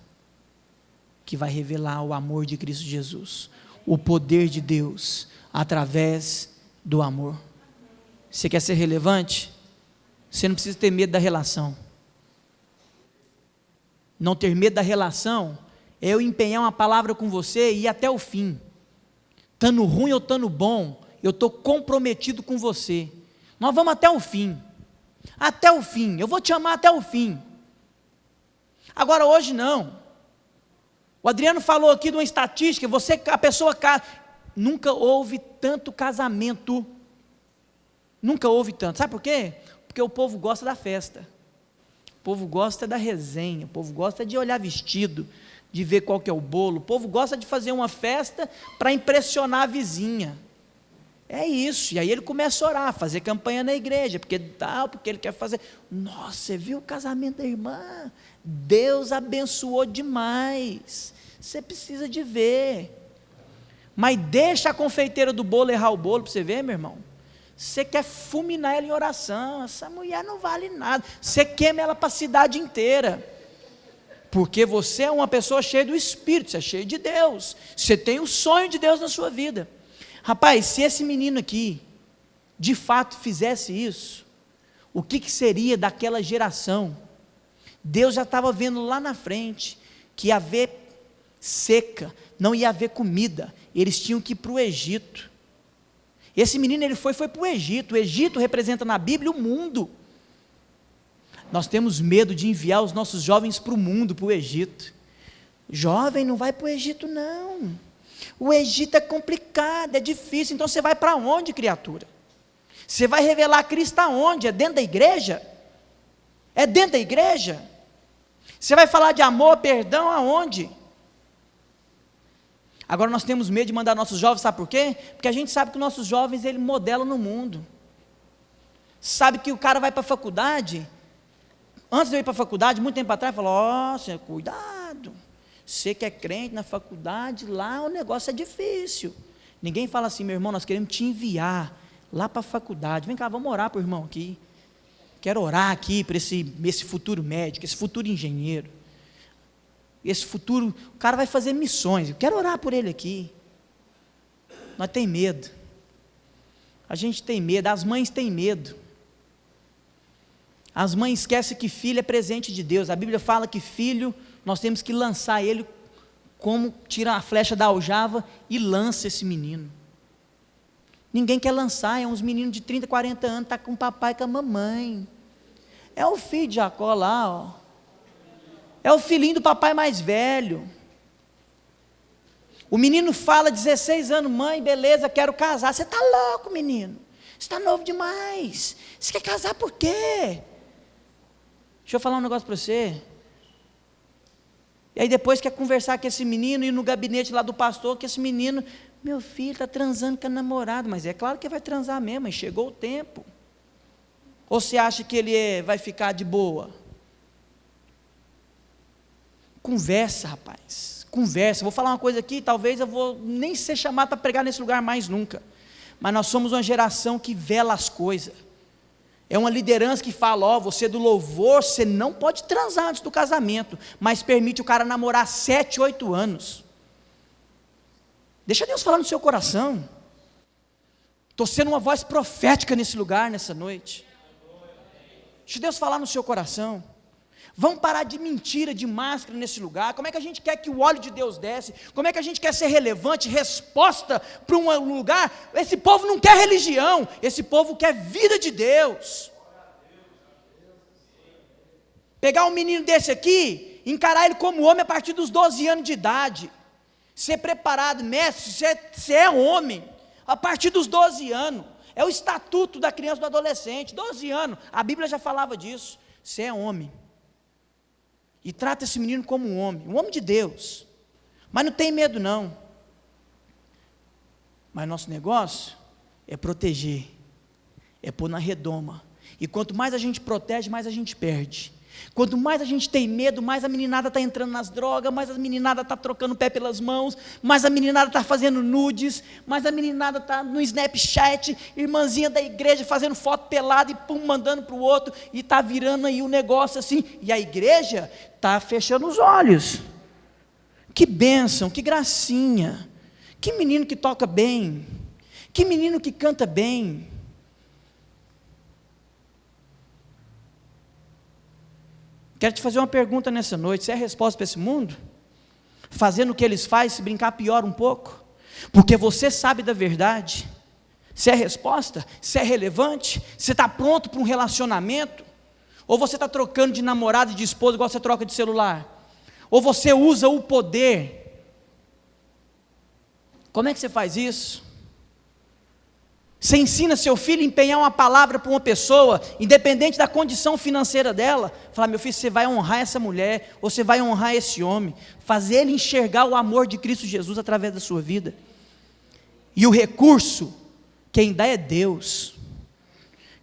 que vai revelar o amor de Cristo Jesus, o poder de Deus através do amor. Você quer ser relevante? Você não precisa ter medo da relação. Não ter medo da relação é eu empenhar uma palavra com você e ir até o fim. Estando ruim ou estando bom, eu estou comprometido com você. Nós vamos até o fim. Até o fim. Eu vou te amar até o fim. Agora hoje não. O Adriano falou aqui de uma estatística, a pessoa casa. Nunca houve tanto casamento. Nunca houve tanto. Sabe por quê? Porque o povo gosta da festa. O povo gosta da resenha. O povo gosta de olhar vestido, de ver qual que é o bolo. O povo gosta de fazer uma festa para impressionar a vizinha. É isso. E aí ele começa a orar, fazer campanha na igreja, porque ele quer fazer. Nossa, você viu o casamento da irmã? Deus abençoou demais. Você precisa de ver. Mas deixa a confeiteira do bolo errar o bolo para você ver, meu irmão. Você quer fulminar ela em oração. Essa mulher não vale nada. Você queima ela para a cidade inteira. Porque você é uma pessoa cheia do Espírito, você é cheio de Deus. Você tem o sonho de Deus na sua vida. Rapaz, se esse menino aqui, de fato fizesse isso, o que seria daquela geração? Deus já estava vendo lá na frente, que ia haver seca, não ia haver comida, eles tinham que ir para o Egito. Esse menino ele foi para o Egito representa na Bíblia o mundo. Nós temos medo de enviar os nossos jovens para o mundo, para o Egito. Jovem, não vai para o Egito não. O Egito é complicado, é difícil. Então você vai para onde, criatura? Você vai revelar Cristo aonde? É dentro da igreja? É dentro da igreja? Você vai falar de amor, perdão aonde? Agora nós temos medo de mandar nossos jovens, sabe por quê? Porque a gente sabe que os nossos jovens, eles modelam no mundo. Sabe que o cara vai para a faculdade, antes de eu ir para a faculdade, muito tempo atrás, falou, ó, cuidado, você que é crente na faculdade, lá o negócio é difícil. Ninguém fala assim, meu irmão, nós queremos te enviar lá para a faculdade, vem cá, vamos orar para o irmão aqui, quero orar aqui para esse futuro médico, esse futuro engenheiro, esse futuro, o cara vai fazer missões, eu quero orar por ele aqui. Nós temos medo, a gente tem medo, as mães têm medo. As mães esquecem que filho é presente de Deus. A Bíblia fala que filho, nós temos que lançar ele, como tira a flecha da aljava e lança esse menino. Ninguém quer lançar, é uns meninos de 30, 40 anos, está com o papai e com a mamãe. É o filho de Jacó lá, ó. É o filhinho do papai mais velho. O menino fala, 16 anos, mãe, beleza, quero casar. Você está louco, menino? Você está novo demais. Você quer casar por quê? Deixa eu falar um negócio para você. E aí depois quer conversar com esse menino, ir no gabinete lá do pastor, que esse menino, meu filho está transando com a namorada, mas é claro que vai transar mesmo, mas chegou o tempo. Ou você acha que ele vai ficar de boa? Conversa, rapaz, conversa. Vou falar uma coisa aqui, talvez eu vou nem ser chamado para pregar nesse lugar mais nunca, mas nós somos uma geração que vela as coisas. É uma liderança que fala, ó, você do louvor, você não pode transar antes do casamento, mas permite o cara namorar 7, 8 anos. Deixa Deus falar no seu coração. Estou sendo uma voz profética nesse lugar, nessa noite. Deixa Deus falar no seu coração. Vamos parar de mentira, de máscara nesse lugar. Como é que a gente quer que o óleo de Deus desce? Como é que a gente quer ser relevante, resposta para um lugar? Esse povo não quer religião, esse povo quer vida de Deus. Pegar um menino desse aqui, encarar ele como homem a partir dos 12 anos de idade. Ser preparado, mestre, você é homem, a partir dos 12 anos. É o estatuto da criança e do adolescente, 12 anos, a Bíblia já falava disso. Você é homem. E trata esse menino como um homem de Deus. Mas não tem medo não. Mas nosso negócio é proteger, é pôr na redoma. E quanto mais a gente protege, mais a gente perde. Quanto mais a gente tem medo, mais a meninada está entrando nas drogas, mais a meninada está trocando o pé pelas mãos, mais a meninada está fazendo nudes, mais a meninada está no Snapchat, irmãzinha da igreja fazendo foto pelada e pum, mandando para o outro, e está virando aí o negócio assim, e a igreja está fechando os olhos. Que bênção, que gracinha, que menino que toca bem, que menino que canta bem. Quero te fazer uma pergunta nessa noite: você é a resposta para esse mundo? Fazendo o que eles fazem, se brincar pior um pouco? Porque você sabe da verdade. Você é a resposta? Você é relevante? Você está pronto para um relacionamento? Ou você está trocando de namorado e de esposa igual você troca de celular? Ou você usa o poder? Como é que você faz isso? Você ensina seu filho a empenhar uma palavra para uma pessoa, independente da condição financeira dela, falar: meu filho, você vai honrar essa mulher, ou você vai honrar esse homem, fazer ele enxergar o amor de Cristo Jesus através da sua vida. E o recurso, quem dá é Deus,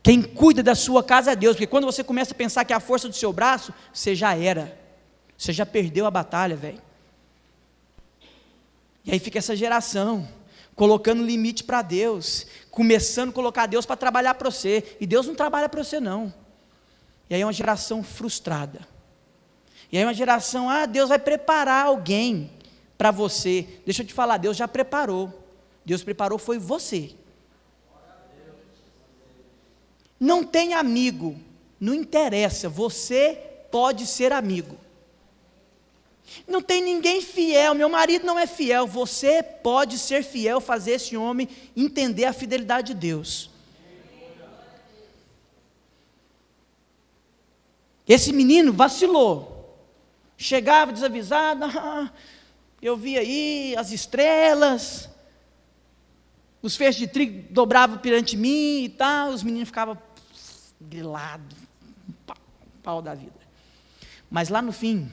quem cuida da sua casa é Deus, porque quando você começa a pensar que é a força do seu braço, você já era, você já perdeu a batalha, velho. E aí fica essa geração, colocando limite para Deus, começando a colocar Deus para trabalhar para você, e Deus não trabalha para você não. E aí é uma geração frustrada, e aí é uma geração: Deus vai preparar alguém para você. Deixa eu te falar, Deus já preparou. Deus preparou foi você. Não tem amigo, não interessa, você pode ser amigo. Não tem ninguém fiel, meu marido não é fiel, você pode ser fiel, fazer esse homem entender a fidelidade de Deus. Esse menino vacilou, chegava desavisado: eu vi aí as estrelas, os feixes de trigo dobravam perante mim e tal. Os meninos ficavam grilados, pau da vida. Mas lá no fim,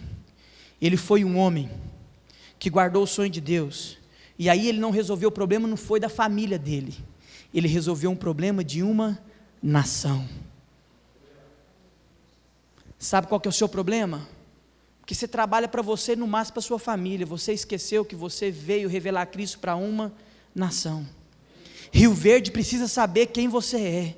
ele foi um homem que guardou o sonho de Deus, e aí ele não resolveu o problema, não foi da família dele, ele resolveu um problema de uma nação. Sabe qual que é o seu problema? Que você trabalha para você, no máximo para a sua família, você esqueceu que você veio revelar Cristo para uma nação. Rio Verde precisa saber quem você é.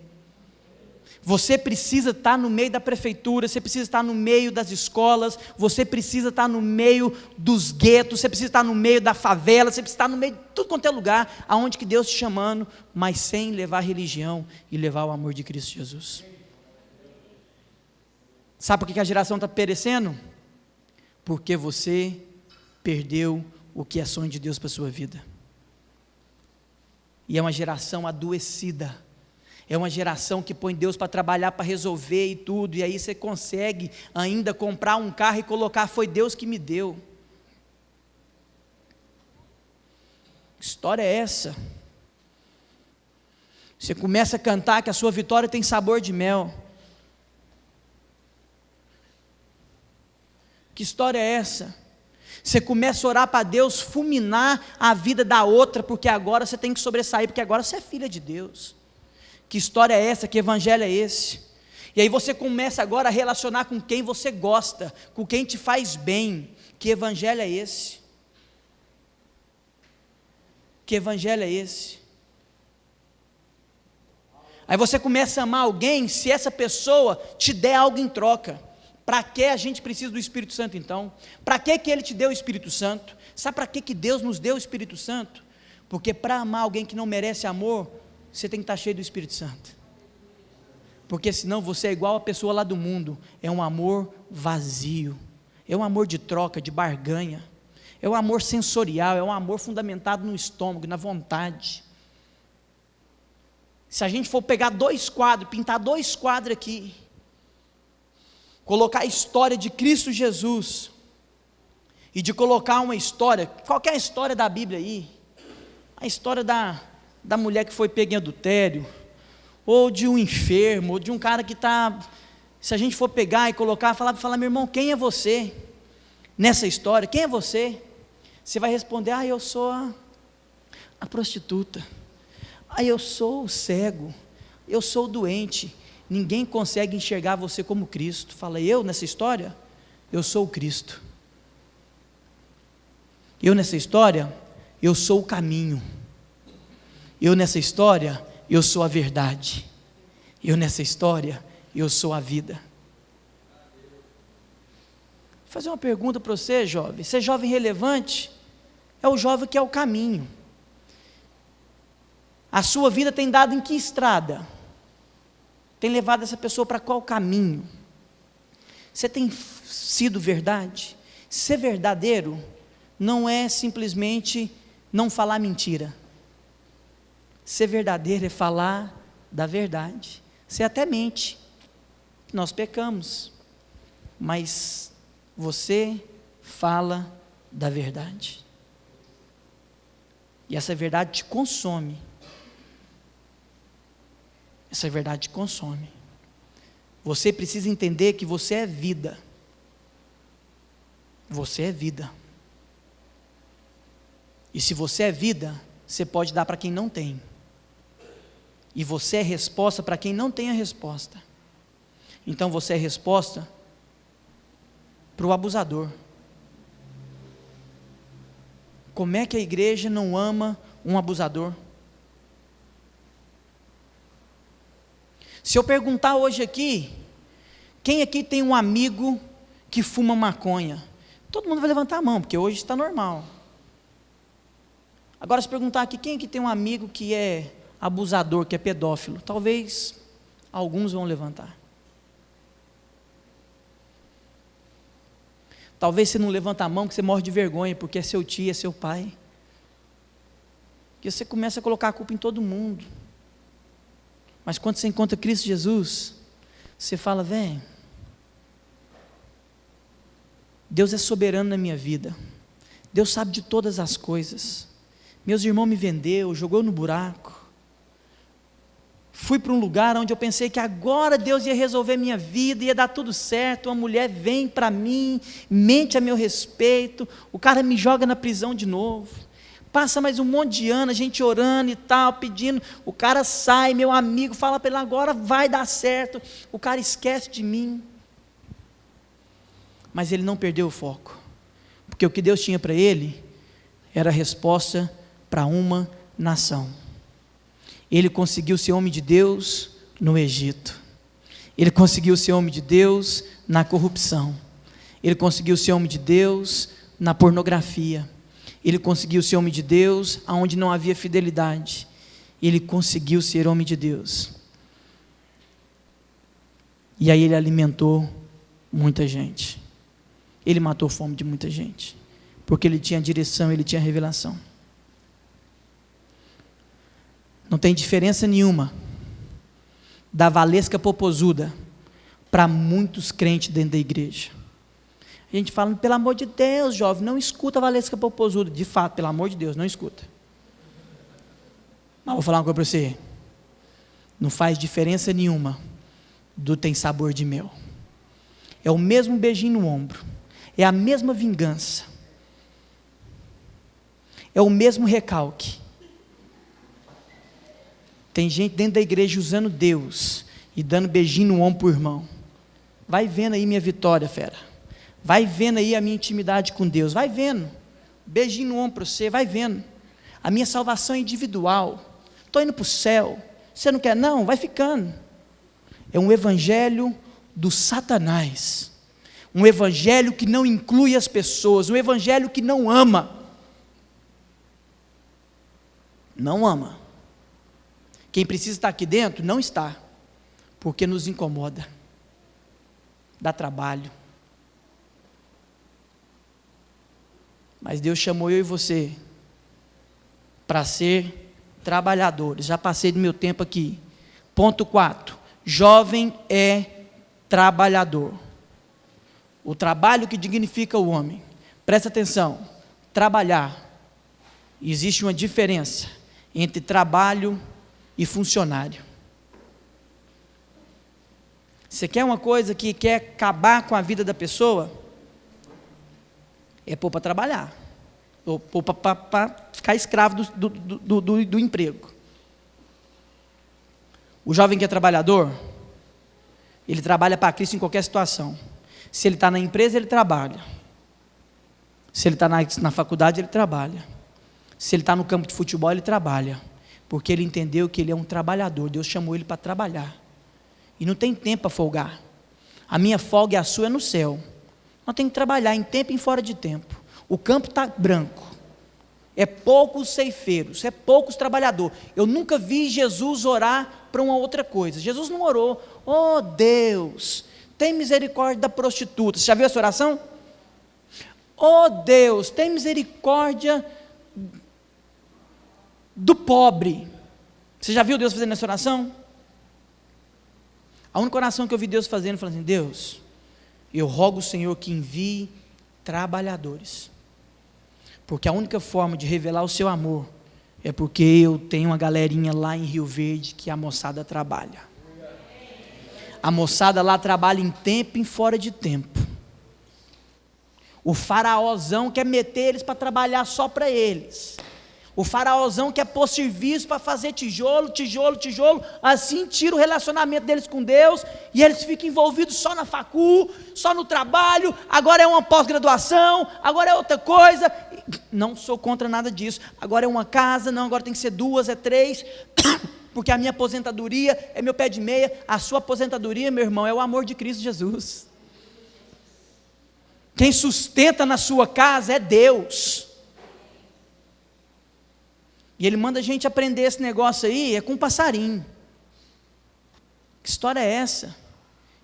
Você precisa estar no meio da prefeitura, você precisa estar no meio das escolas, você precisa estar no meio dos guetos, você precisa estar no meio da favela, você precisa estar no meio de tudo quanto é lugar, aonde que Deus te chamando, mas sem levar religião e levar o amor de Cristo Jesus. Sabe por que a geração está perecendo? Porque você perdeu o que é sonho de Deus para a sua vida. E é uma geração adoecida. É uma geração que põe Deus para trabalhar, para resolver e tudo, e aí você consegue ainda comprar um carro e colocar: foi Deus que me deu. Que história é essa? Você começa a cantar que a sua vitória tem sabor de mel. Que história é essa? Você começa a orar para Deus fulminar a vida da outra, porque agora você tem que sobressair, porque agora você é filha de Deus. Que história é essa? Que evangelho é esse? E aí você começa agora a relacionar com quem você gosta, com quem te faz bem. Que evangelho é esse? Que evangelho é esse? Aí você começa a amar alguém se essa pessoa te der algo em troca. Para que a gente precisa do Espírito Santo então? Para que Ele te deu o Espírito Santo? Sabe para que Deus nos deu o Espírito Santo? Porque para amar alguém que não merece amor, você tem que estar cheio do Espírito Santo. Porque senão você é igual a pessoa lá do mundo. É um amor vazio. É um amor de troca, de barganha. É um amor sensorial, é um amor fundamentado no estômago, na vontade. Se a gente for pegar 2 quadros, pintar 2 quadros aqui, colocar a história de Cristo Jesus, e de colocar uma história, qualquer história da Bíblia aí, a história da mulher que foi pega em adultério, ou de um enfermo, ou de um cara que está, se a gente for pegar e colocar, falar: meu irmão, quem é você nessa história? Quem é você? Você vai responder: eu sou a prostituta, eu sou o cego, eu sou o doente, ninguém consegue enxergar você como Cristo. Fala, eu nessa história, eu sou o Cristo. Eu nessa história, eu sou o caminho. Eu nessa história, eu sou a verdade. Eu nessa história, eu sou a vida. Vou fazer uma pergunta para você, jovem. Ser jovem relevante é o jovem que é o caminho. A sua vida tem dado em que estrada? Tem levado essa pessoa para qual caminho? Você tem sido verdade? Ser verdadeiro não é simplesmente não falar mentira. Ser verdadeiro é falar da verdade. Você até mente, nós pecamos, mas você fala da verdade. E essa verdade te consome. Essa verdade te consome. Você precisa entender que você é vida. Você é vida. E se você é vida, você pode dar para quem não tem. E você é resposta para quem não tem a resposta. Então você é resposta para o abusador. Como é que a igreja não ama um abusador? Se eu perguntar hoje aqui, quem aqui tem um amigo que fuma maconha? Todo mundo vai levantar a mão, porque hoje está normal. Agora, se perguntar aqui, quem aqui tem um amigo que é abusador, que é pedófilo? Talvez alguns vão levantar. Talvez você não levanta a mão porque você morre de vergonha, porque é seu tio, é seu pai. Porque você começa a colocar a culpa em todo mundo. Mas quando você encontra Cristo Jesus, você fala, vem, Deus é soberano na minha vida. Deus sabe de todas as coisas. Meus irmãos me vendeu, jogou no buraco. Fui para um lugar onde eu pensei que agora Deus ia resolver minha vida, ia dar tudo certo. Uma mulher vem para mim, mente a meu respeito, o cara me joga na prisão de novo. Passa mais um monte de ano, a gente orando e tal, pedindo, o cara sai, meu amigo, fala para ele, agora vai dar certo, o cara esquece de mim. Mas ele não perdeu o foco, porque o que Deus tinha para ele, era a resposta para uma nação. Ele conseguiu ser homem de Deus no Egito, ele conseguiu ser homem de Deus na corrupção, ele conseguiu ser homem de Deus na pornografia, ele conseguiu ser homem de Deus aonde não havia fidelidade, ele conseguiu ser homem de Deus, e aí ele alimentou muita gente, ele matou a fome de muita gente, porque ele tinha direção, ele tinha revelação. Não tem diferença nenhuma da Valesca Popozuda para muitos crentes dentro da igreja. A gente fala, pelo amor de Deus, jovem, não escuta a Valesca Popozuda. De fato, pelo amor de Deus, não escuta. Mas vou falar uma coisa para você. Não faz diferença nenhuma do tem sabor de mel. É o mesmo beijinho no ombro. É a mesma vingança. É o mesmo recalque. Tem gente dentro da igreja usando Deus e dando beijinho no ombro para o irmão. Vai vendo aí minha vitória, fera. Vai vendo aí a minha intimidade com Deus. Vai vendo. Beijinho no ombro para você, vai vendo. A minha salvação é individual. Estou indo para o céu. Você não quer? Não, vai ficando. É um evangelho do Satanás. Um evangelho que não inclui as pessoas. Um evangelho que não ama. Não ama. Quem precisa estar aqui dentro, não está, porque nos incomoda, dá trabalho. Mas Deus chamou eu e você para ser trabalhadores. Já passei do meu tempo aqui. Ponto 4. Jovem é trabalhador. O trabalho que dignifica o homem. Presta atenção. Trabalhar. Existe uma diferença entre trabalho e funcionário. Você quer uma coisa que quer acabar com a vida da pessoa? É pôr para trabalhar, ou pôr para ficar escravo do emprego. O jovem que é trabalhador, Ele trabalha para Cristo em qualquer situação. Se ele está na empresa, ele trabalha. Se ele está na faculdade, ele trabalha. Se ele está no campo de futebol, ele trabalha. Porque ele entendeu que ele é um trabalhador. Deus chamou ele para trabalhar. E não tem tempo para folgar. A minha folga e a sua é no céu. Nós temos que trabalhar em tempo e em fora de tempo. O campo está branco. É poucos ceifeiros, é poucos trabalhadores. Eu nunca vi Jesus orar para uma outra coisa. Jesus não orou, oh Deus, tem misericórdia da prostituta. Você já viu essa oração? Oh Deus, tem misericórdia do pobre. Você já viu Deus fazendo essa oração? A única oração que eu vi Deus fazendo, falando assim: Deus, eu rogo ao Senhor que envie trabalhadores. Porque a única forma de revelar o seu amor é porque eu tenho uma galerinha lá em Rio Verde que a moçada trabalha. A moçada lá trabalha em tempo e em fora de tempo. O faraózão quer meter eles para trabalhar só para eles. O faraózão quer pôr serviço para fazer tijolo, assim tira o relacionamento deles com Deus, e eles ficam envolvidos só na facu, só no trabalho, agora é uma pós-graduação, agora é outra coisa. Não sou contra nada disso. Agora é uma casa, não, agora tem que ser 2, é 3, porque a minha aposentadoria é meu pé de meia. A sua aposentadoria, meu irmão, é o amor de Cristo Jesus. Quem sustenta na sua casa é Deus. E Ele manda a gente aprender esse negócio aí, é com um passarinho. Que história é essa?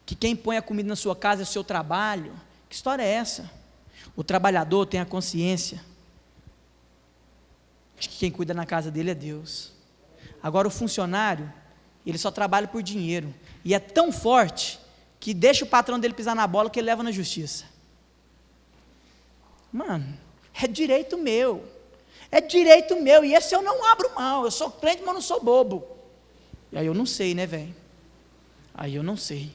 Que quem põe a comida na sua casa é o seu trabalho? Que história é essa? O trabalhador tem a consciência de que quem cuida na casa dele é Deus. Agora o funcionário, ele só trabalha por dinheiro, e é tão forte, que deixa o patrão dele pisar na bola, que ele leva na justiça. Mano, é direito meu, e esse eu não abro mão. Eu sou crente, mas não sou bobo. E aí eu não sei, né, velho? Aí eu não sei.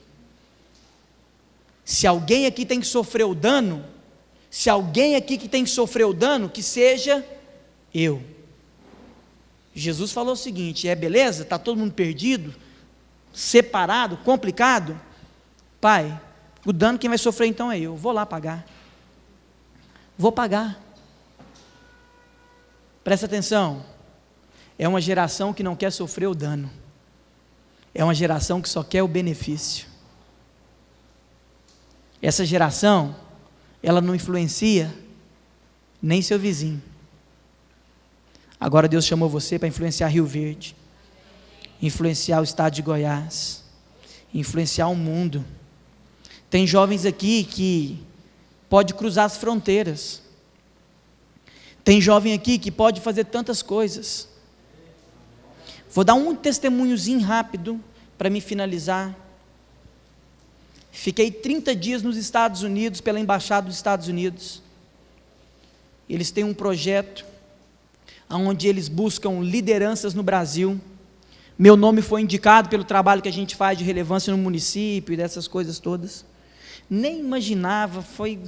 Se alguém aqui tem que sofrer o dano, que seja eu. Jesus falou o seguinte: beleza? Está todo mundo perdido, separado, complicado? Pai, o dano quem vai sofrer então é eu. Vou lá pagar. Vou pagar. Presta atenção, é uma geração que não quer sofrer o dano, é uma geração que só quer o benefício. Essa geração, ela não influencia nem seu vizinho. Agora Deus chamou você para influenciar Rio Verde, influenciar o estado de Goiás, influenciar o mundo. Tem jovens aqui que pode cruzar as fronteiras. Tem jovem aqui que pode fazer tantas coisas. Vou dar um testemunhozinho rápido para me finalizar. Fiquei 30 dias nos Estados Unidos, pela Embaixada dos Estados Unidos. Eles têm um projeto onde eles buscam lideranças no Brasil. Meu nome foi indicado pelo trabalho que a gente faz de relevância no município e dessas coisas todas. Nem imaginava, foi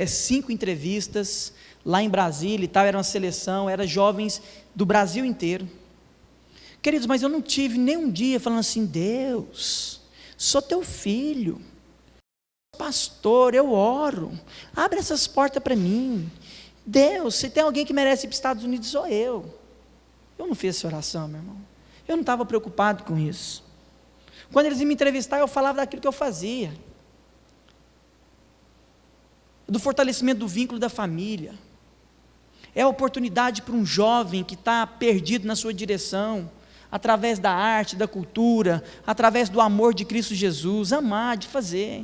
5 entrevistas lá em Brasília e tal, era uma seleção, eram jovens do Brasil inteiro. Queridos, mas eu não tive nem um dia falando assim: Deus, sou teu filho, pastor, eu oro, abre essas portas para mim. Deus, se tem alguém que merece ir para os Estados Unidos, sou eu. Eu não fiz essa oração, meu irmão. Eu não estava preocupado com isso. Quando eles iam me entrevistar, eu falava daquilo que eu fazia, do fortalecimento do vínculo da família. É a oportunidade para um jovem que está perdido na sua direção, através da arte, da cultura, através do amor de Cristo Jesus, amar, de fazer.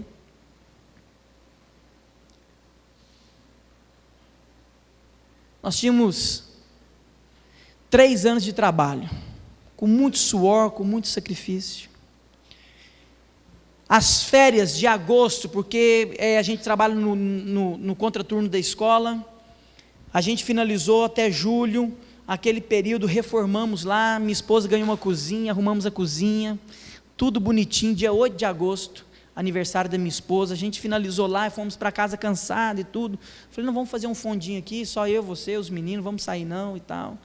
Nós tínhamos 3 anos de trabalho, com muito suor, com muito sacrifício. As férias de agosto, porque a gente trabalha no contraturno da escola, a gente finalizou até julho, aquele período, reformamos lá, minha esposa ganhou uma cozinha, arrumamos a cozinha, tudo bonitinho, dia 8 de agosto, aniversário da minha esposa, a gente finalizou lá e fomos para casa cansado e tudo. Falei: não, vamos fazer um fondinho aqui, só eu, você, os meninos, vamos sair não e tal.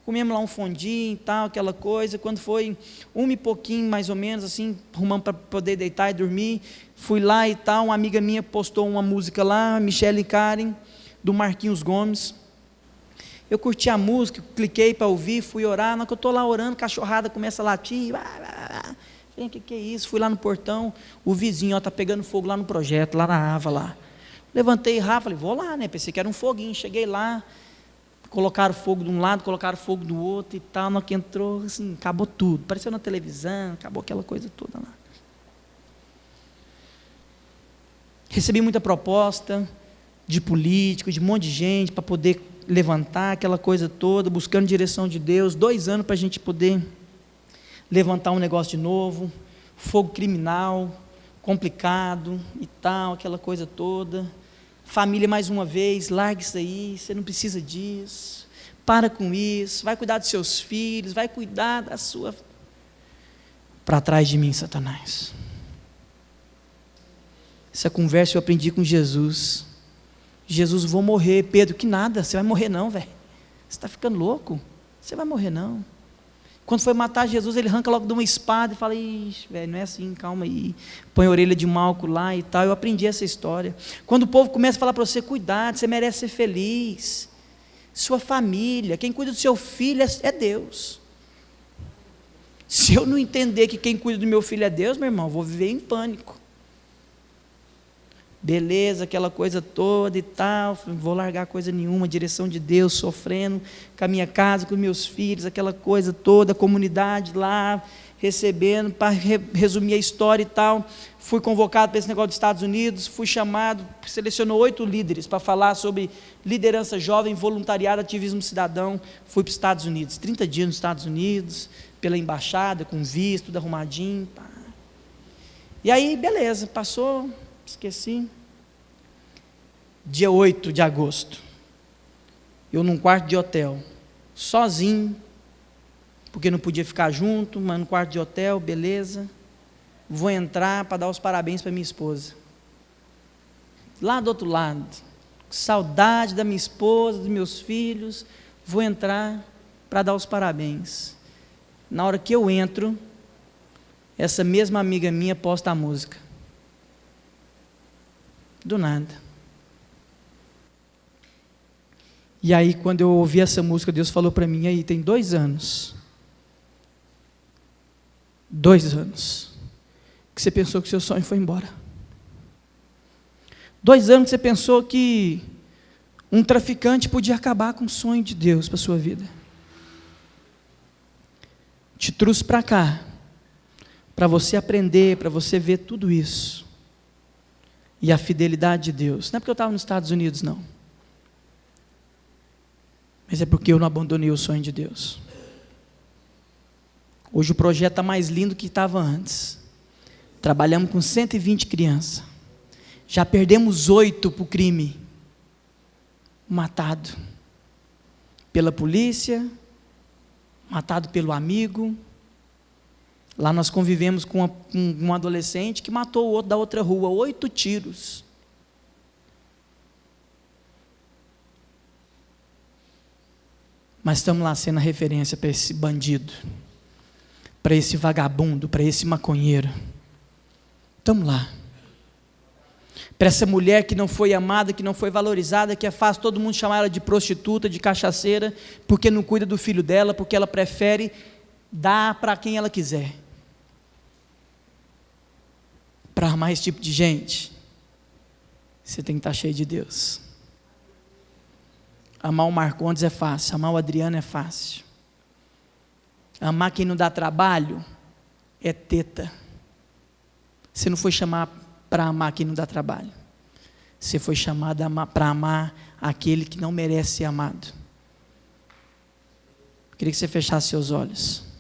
comemos lá um fondue e tal, aquela coisa. Quando foi 1 e pouquinho, mais ou menos, assim, arrumamos para poder deitar e dormir, fui lá e tal, uma amiga minha postou uma música lá, Michele e Karen, do Marquinhos Gomes. Eu curti a música, cliquei para ouvir, fui orar. Na hora que eu estou lá orando, cachorrada começa a latir. Falei, o que é isso? Fui lá no portão, o vizinho está pegando fogo lá no projeto, lá na Ava lá. Levantei rápido, falei, vou lá, né? Pensei que era um foguinho. Cheguei lá, colocaram fogo de um lado, colocaram fogo do outro e tal. Na hora que entrou, assim, acabou tudo. Apareceu na televisão, acabou aquela coisa toda lá. Recebi muita proposta de político, de um monte de gente, para poder levantar aquela coisa toda, buscando direção de Deus. 2 anos para a gente poder levantar um negócio de novo. Fogo criminal, complicado e tal, aquela coisa toda. Família, mais uma vez, larga isso aí, você não precisa disso, para com isso, vai cuidar dos seus filhos, vai cuidar da sua... Para trás de mim, Satanás. Essa conversa eu aprendi com Jesus. Jesus, vou morrer. Pedro, que nada, você vai morrer não, velho. Você está ficando louco? Você vai morrer não. Quando foi matar Jesus, ele arranca logo de uma espada e fala, ixi, velho, não é assim, calma aí. Põe a orelha de Malco lá e tal. Eu aprendi essa história. Quando o povo começa a falar para você, cuidado, você merece ser feliz. Sua família, quem cuida do seu filho é Deus. Se eu não entender que quem cuida do meu filho é Deus, meu irmão, eu vou viver em pânico. Beleza, aquela coisa toda e tal, não vou largar coisa nenhuma, direção de Deus, sofrendo com a minha casa, com os meus filhos, aquela coisa toda, a comunidade lá, recebendo, para resumir a história e tal. Fui convocado para esse negócio dos Estados Unidos, fui chamado, selecionou 8 líderes para falar sobre liderança jovem, voluntariado, ativismo cidadão. Fui para os Estados Unidos, 30 dias nos Estados Unidos, pela embaixada, com visto, tudo arrumadinho. Pá. E aí, beleza, passou... Esqueci. Dia 8 de agosto. Eu num quarto de hotel. Sozinho. Porque não podia ficar junto, mas no quarto de hotel, beleza. Vou entrar para dar os parabéns para minha esposa. Lá do outro lado. Saudade da minha esposa, dos meus filhos. Vou entrar para dar os parabéns. Na hora que eu entro, essa mesma amiga minha posta a música. Do nada. E aí, quando eu ouvi essa música, Deus falou para mim, aí, tem 2 anos. 2 anos. Que você pensou que seu sonho foi embora. 2 anos que você pensou que um traficante podia acabar com o sonho de Deus para a sua vida. Te trouxe para cá, para você aprender, para você ver tudo isso. E a fidelidade de Deus. Não é porque eu estava nos Estados Unidos, não. Mas é porque eu não abandonei o sonho de Deus. Hoje o projeto está mais lindo que estava antes. Trabalhamos com 120 crianças. Já perdemos 8 para o crime. Matado. Pela polícia. Matado pelo amigo. Lá nós convivemos com um adolescente que matou o outro da outra rua, 8 tiros. Mas estamos lá sendo a referência para esse bandido, para esse vagabundo, para esse maconheiro. Estamos lá. Para essa mulher que não foi amada, que não foi valorizada, que é fácil todo mundo chamar ela de prostituta, de cachaceira, porque não cuida do filho dela, porque ela prefere dar para quem ela quiser. Para amar esse tipo de gente, você tem que estar cheio de Deus. Amar o Marcondes é fácil, amar o Adriano é fácil. Amar quem não dá trabalho é teta. Você não foi chamado para amar quem não dá trabalho. Você foi chamado para amar aquele que não merece ser amado. Eu queria que você fechasse seus olhos.